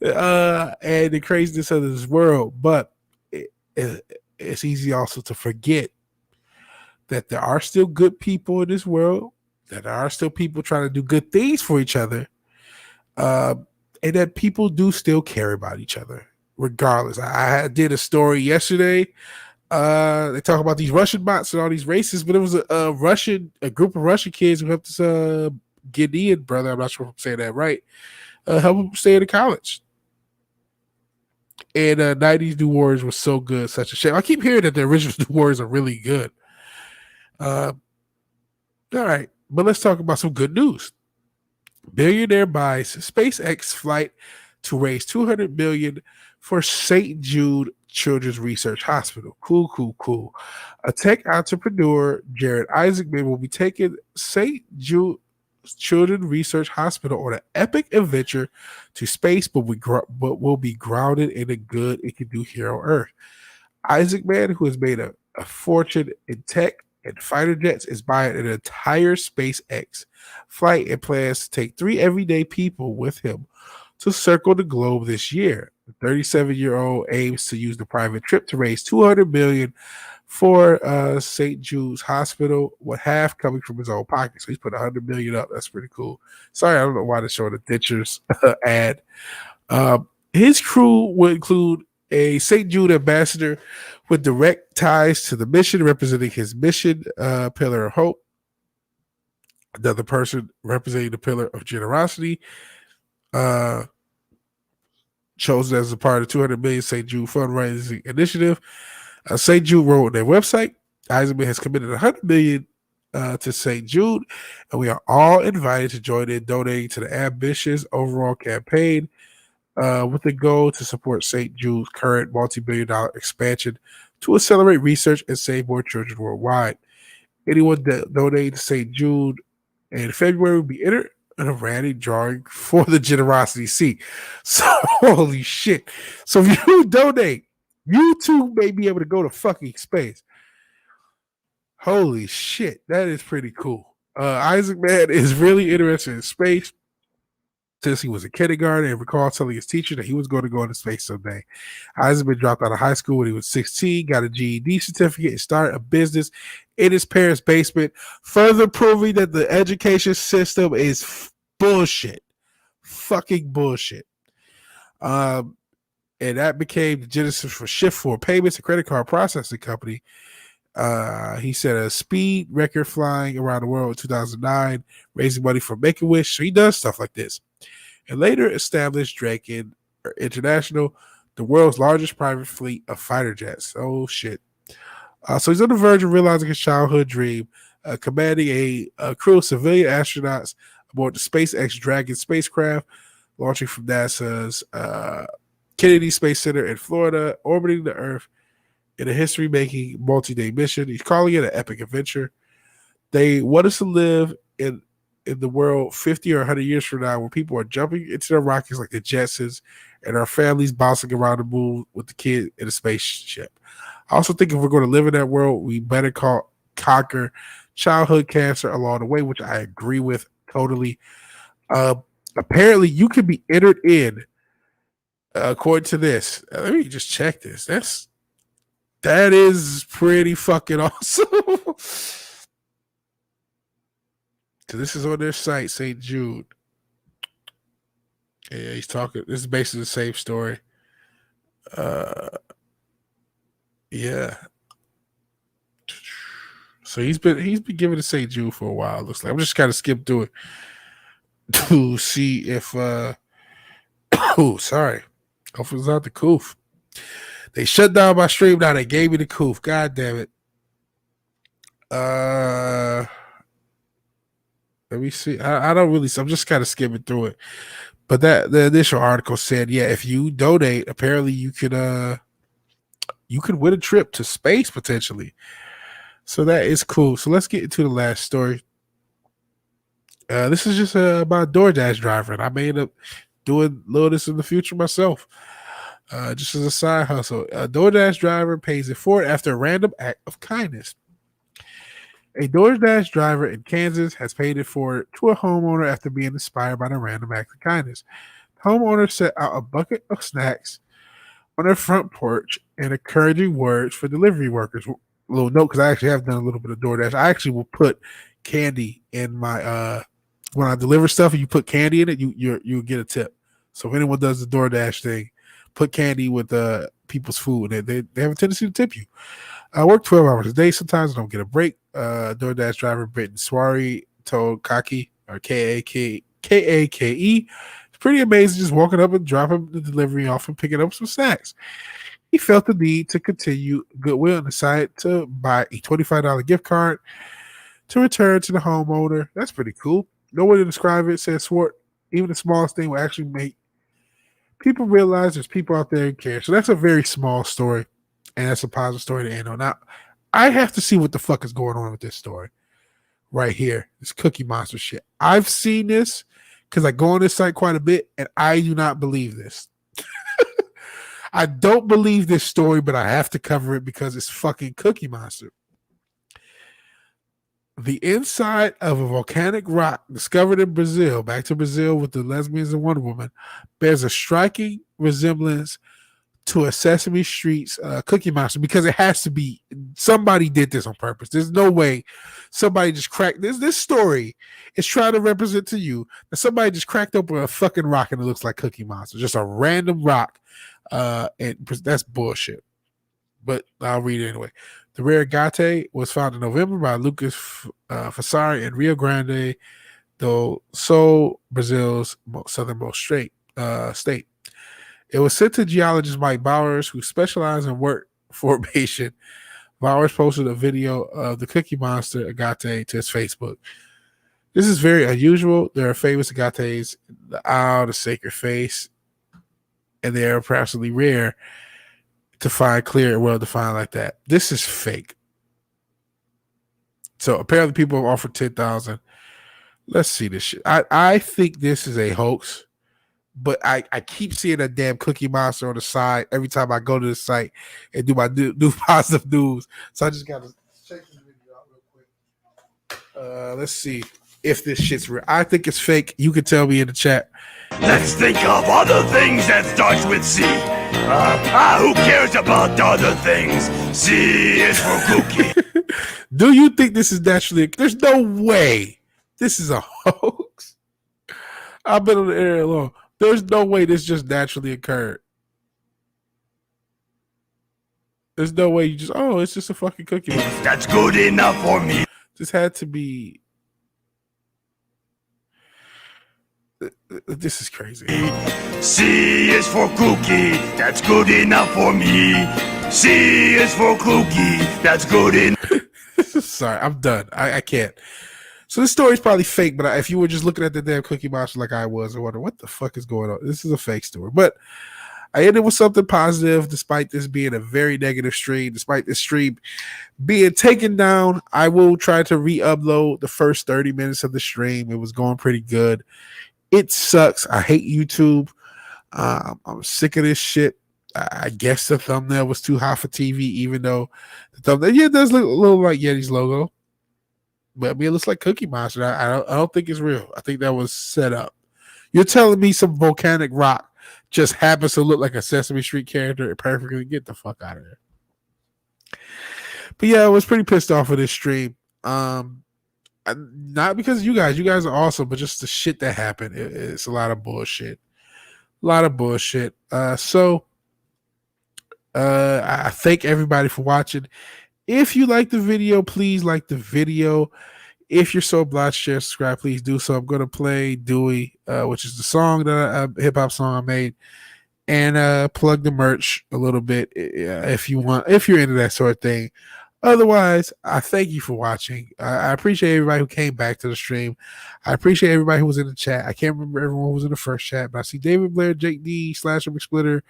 and the craziness of this world. But it's easy also to forget that there are still good people in this world, that there are still people trying to do good things for each other, and that people do still care about each other, regardless. I did a story yesterday. They talk about these Russian bots and all these racists, but it was a group of Russian kids who helped this Ghanaian brother, I'm not sure if I'm saying that right, help him stay in college. And 90s New Warriors was so good, such a shame. I keep hearing that the original New Warriors are really good. All right, but let's talk about some good news. Billionaire buys SpaceX flight to raise $200 million for St. Jude Children's Research Hospital. Cool. A tech entrepreneur, Jared Isaacman, will be taking St. Jude Children's Research Hospital on an epic adventure to space, but will be grounded in the good it can do here on Earth. Isaacman, who has made a fortune in tech and fighter jets, is buying an entire SpaceX flight and plans to take 3 everyday people with him to circle the globe this year. The 37-year-old aims to use the private trip to raise $200 million for St. Jude's Hospital, with half coming from his own pocket. So he's put $100 million up. That's pretty cool. Sorry, I don't know why they're showing the Ditchers ad. His crew will include a St. Jude ambassador with direct ties to the mission, representing his mission pillar of hope. Another person representing the pillar of generosity. chosen as a part of the 200 million St. Jude fundraising initiative. St. Jude wrote on their website, Eisenman has committed 100 million to St. Jude, and we are all invited to join in donating to the ambitious overall campaign with the goal to support St. Jude's current multi-billion dollar expansion to accelerate research and save more children worldwide. Anyone that donates to St. Jude in February will be entered in a random drawing for the generosity seat. So, holy shit. So, if you donate, you too may be able to go to fucking space. Holy shit. That is pretty cool. Isaac Man is really interested in space since he was in kindergarten and recalled telling his teacher that he was going to go into space someday. Eisenman dropped out of high school when he was 16, got a GED certificate, and started a business in his parents' basement, further proving that the education system is bullshit. Fucking bullshit. And that became the genesis for Shift 4 Payments, a credit card processing company. He set a speed record flying around the world in 2009, raising money for Make-A-Wish. So he does stuff like this. And later established Draken International, the world's largest private fleet of fighter jets. Oh, shit. So he's on the verge of realizing his childhood dream, commanding a crew of civilian astronauts aboard the SpaceX Dragon spacecraft, launching from NASA's Kennedy Space Center in Florida, orbiting the Earth in a history-making multi-day mission. He's calling it an epic adventure. They want us to live in the world 50 or 100 years from now where people are jumping into their rockets like the Jetsons and our families bouncing around the moon with the kid in a spaceship. I also think if we're going to live in that world, we better conquer childhood cancer along the way, which I agree with totally. Apparently, you can be entered in, according to this. Let me just check this. That is pretty fucking awesome. So this is on their site, St. Jude. Yeah, he's talking. This is basically the same story. Yeah. So he's been giving to St. Jude for a while. Looks like I'm just kind of skip through it to see if. Oh, sorry. Hopefully it's not the coof. They shut down my stream. Now they gave me the coof. God damn it. Let me see. I don't really. I'm just kind of skimming through it. But the initial article said, yeah, if you donate, apparently you could win a trip to space potentially. So that is cool. So let's get into the last story. This is just about a DoorDash driver, and I may end up doing a little of this in the future myself. Just as a side hustle. A DoorDash driver pays it forward after a random act of kindness. A DoorDash driver in Kansas has paid it forward to a homeowner after being inspired by the random act of kindness. The homeowner set out a bucket of snacks on her front porch and encouraging words for delivery workers. A little note, because I actually have done a little bit of DoorDash. I actually will put candy in my when I deliver stuff and you put candy in it, you get a tip. So if anyone does the DoorDash thing, put candy with people's food, and they have a tendency to tip you. I work 12 hours a day. Sometimes I don't get a break. DoorDash driver Britton Swari told Kaki, or Kake. It's pretty amazing just walking up and dropping the delivery off and picking up some snacks. He felt the need to continue goodwill and decided to buy a $25 gift card to return to the homeowner. That's pretty cool. No way to describe it, said Swart. Even the smallest thing will actually make people realize there's people out there who care. So that's a very small story, and that's a positive story to end on. Now, I have to see what the fuck is going on with this story right here. This Cookie Monster shit. I've seen this because I go on this site quite a bit, and I do not believe this. I don't believe this story, but I have to cover it because it's fucking Cookie Monster. The inside of a volcanic rock discovered in Brazil, back to Brazil with the lesbians and Wonder Woman, bears a striking resemblance to a Sesame Street's Cookie Monster, because it has to be somebody did this on purpose. There's no way somebody just cracked this. This story is trying to represent to you that somebody just cracked open a fucking rock and it looks like Cookie Monster, just a random rock. And that's bullshit. But I'll read it anyway. The rare agate was found in November by Lucas Fasari in Rio Grande though so Brazil's southernmost state. It was sent to geologist Mike Bowers, who specialized in work formation. Bowers posted a video of the Cookie Monster agate to his Facebook. This is very unusual. There are famous agates, the owl, the sacred face, and they are absolutely rare to find clear and well defined like that. This is fake. So apparently people have offered 10,000. Let's see this shit. I think this is a hoax, but I keep seeing that damn Cookie Monster on the side every time I go to the site and do my new positive news. So I just gotta check this video out real quick. Let's see if this shit's real. I think it's fake. You can tell me in the chat. Let's think of other things that starts with C. Who cares about other things? C is for cookie. Do you think this is naturally? There's no way this is a hoax. I've been on the air long. There's no way this just naturally occurred. There's no way you just, it's just a fucking cookie. That's good enough for me. This had to be. This is crazy. C is for cookie. That's good enough for me. C is for cookie. That's good enough. Sorry, I'm done. I can't. So this story's probably fake, but if you were just looking at the damn Cookie Monster like I was, I wonder what the fuck is going on. This is a fake story. But I ended with something positive, despite this being a very negative stream. Despite this stream being taken down, I will try to re-upload the first 30 minutes of the stream. It was going pretty good. It sucks. I hate YouTube. I'm sick of this shit. I guess the thumbnail was too hot for TV, even though the thumbnail, it does look a little like Yeti's logo. But I mean, it looks like Cookie Monster. I don't think it's real. I think that was set up. You're telling me some volcanic rock just happens to look like a Sesame Street character perfectly? Get the fuck out of there. But yeah, I was pretty pissed off with this stream. Not because of you guys. You guys are awesome, but just the shit that happened. It's a lot of bullshit. So I thank everybody for watching. If you like the video, please like the video. If you're so obliged, share, subscribe, please do so. I'm going to play Dewey, which is the song that hip hop song I made, and plug the merch a little bit if you want, if you're into that sort of thing. Otherwise, I thank you for watching. I appreciate everybody who came back to the stream. I appreciate everybody who was in the chat. I can't remember everyone who was in the first chat, but I see David Blair, Jake D, Slasher McSplitter.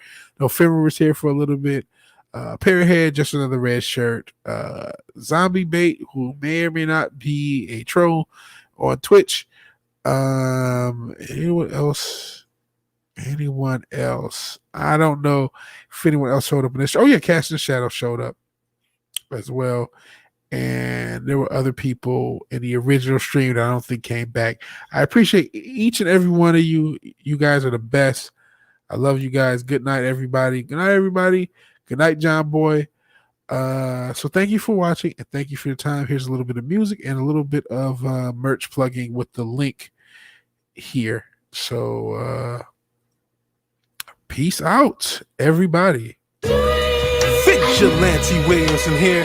No, Fimmer was here for a little bit. Parrothead, just another red shirt. Zombie Bait, who may or may not be a troll on Twitch. Anyone else? I don't know if anyone else showed up in this. Oh yeah, Cast in the Shadow showed up as well. And there were other people in the original stream that I don't think came back. I appreciate each and every one of you. You guys are the best. I love you guys. Good night, everybody. Good night, everybody. Good night, John Boy. So thank you for watching and thank you for your time. Here's a little bit of music and a little bit of merch plugging with the link here. So peace out, everybody. Vigilante Williamson here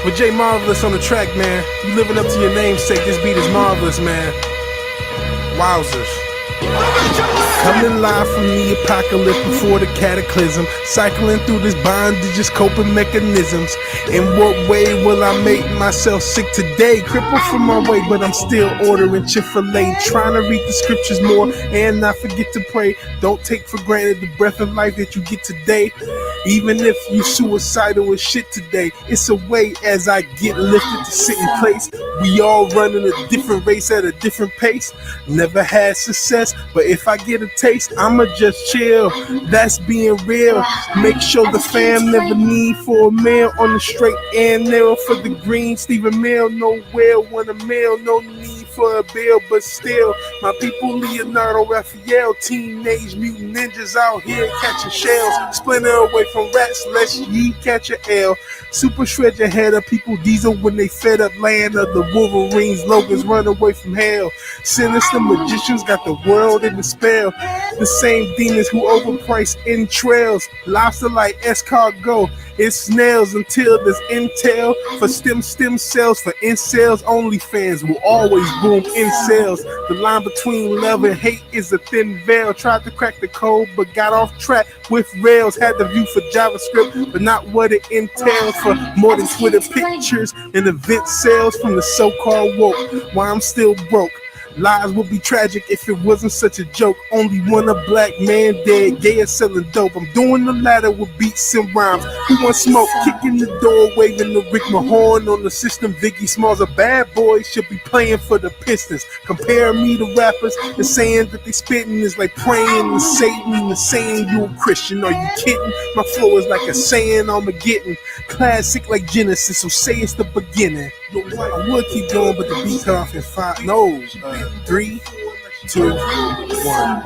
with Jay Marvelous on the track, man. You living up to your namesake. This beat is marvelous, man. Wowzers. Coming live from the apocalypse before the cataclysm, cycling through this bondage's coping mechanisms. In what way will I make myself sick today? Crippled from my weight, but I'm still ordering Chick-fil-A, trying to read the scriptures more and not forget to pray. Don't take for granted the breath of life that you get today. Even if you suicidal as shit today, it's a way as I get lifted to sit in place. We all running a different race at a different pace. Never had success, but if I get a taste, I'ma just chill. That's being real. Make sure the fam never need for a meal on the straight and narrow for the green. Stephen Mill, nowhere want a meal, no need for a bill, but still, my people Leonardo Raphael, teenage mutant ninjas out here catching shells, splinter away from rats, lest ye catch a L. Super shred your head up, people diesel when they fed up land of the Wolverines, Logans run away from hell. Sinister magicians got the world in the spell. The same demons who overprice entrails. Lobster like escargot, it snails until there's intel for stem cells for incels. Only fans will always boom, incels. The line between love and hate is a thin veil. Tried to crack the code, but got off track with rails. Had the view for JavaScript, but not what it entails. For more than Twitter pictures and event sales from the so-called woke. Why I'm still broke. Lies would be tragic if it wasn't such a joke. Only one a black man dead, gay and selling dope. I'm doing the latter with beats and rhymes. Who wants smoke? Kicking the door, waving the Rick Mahorn on the system. Viggy Smalls, a bad boy, should be playing for the Pistons. Compare me to rappers and saying that they spitting is like praying to Satan and saying you a Christian. Are you kidding? My flow is like a saying Armageddon. Classic like Genesis, so say it's the beginning. I would keep going, but the beat cut off in 5. No. 3, 2, 1.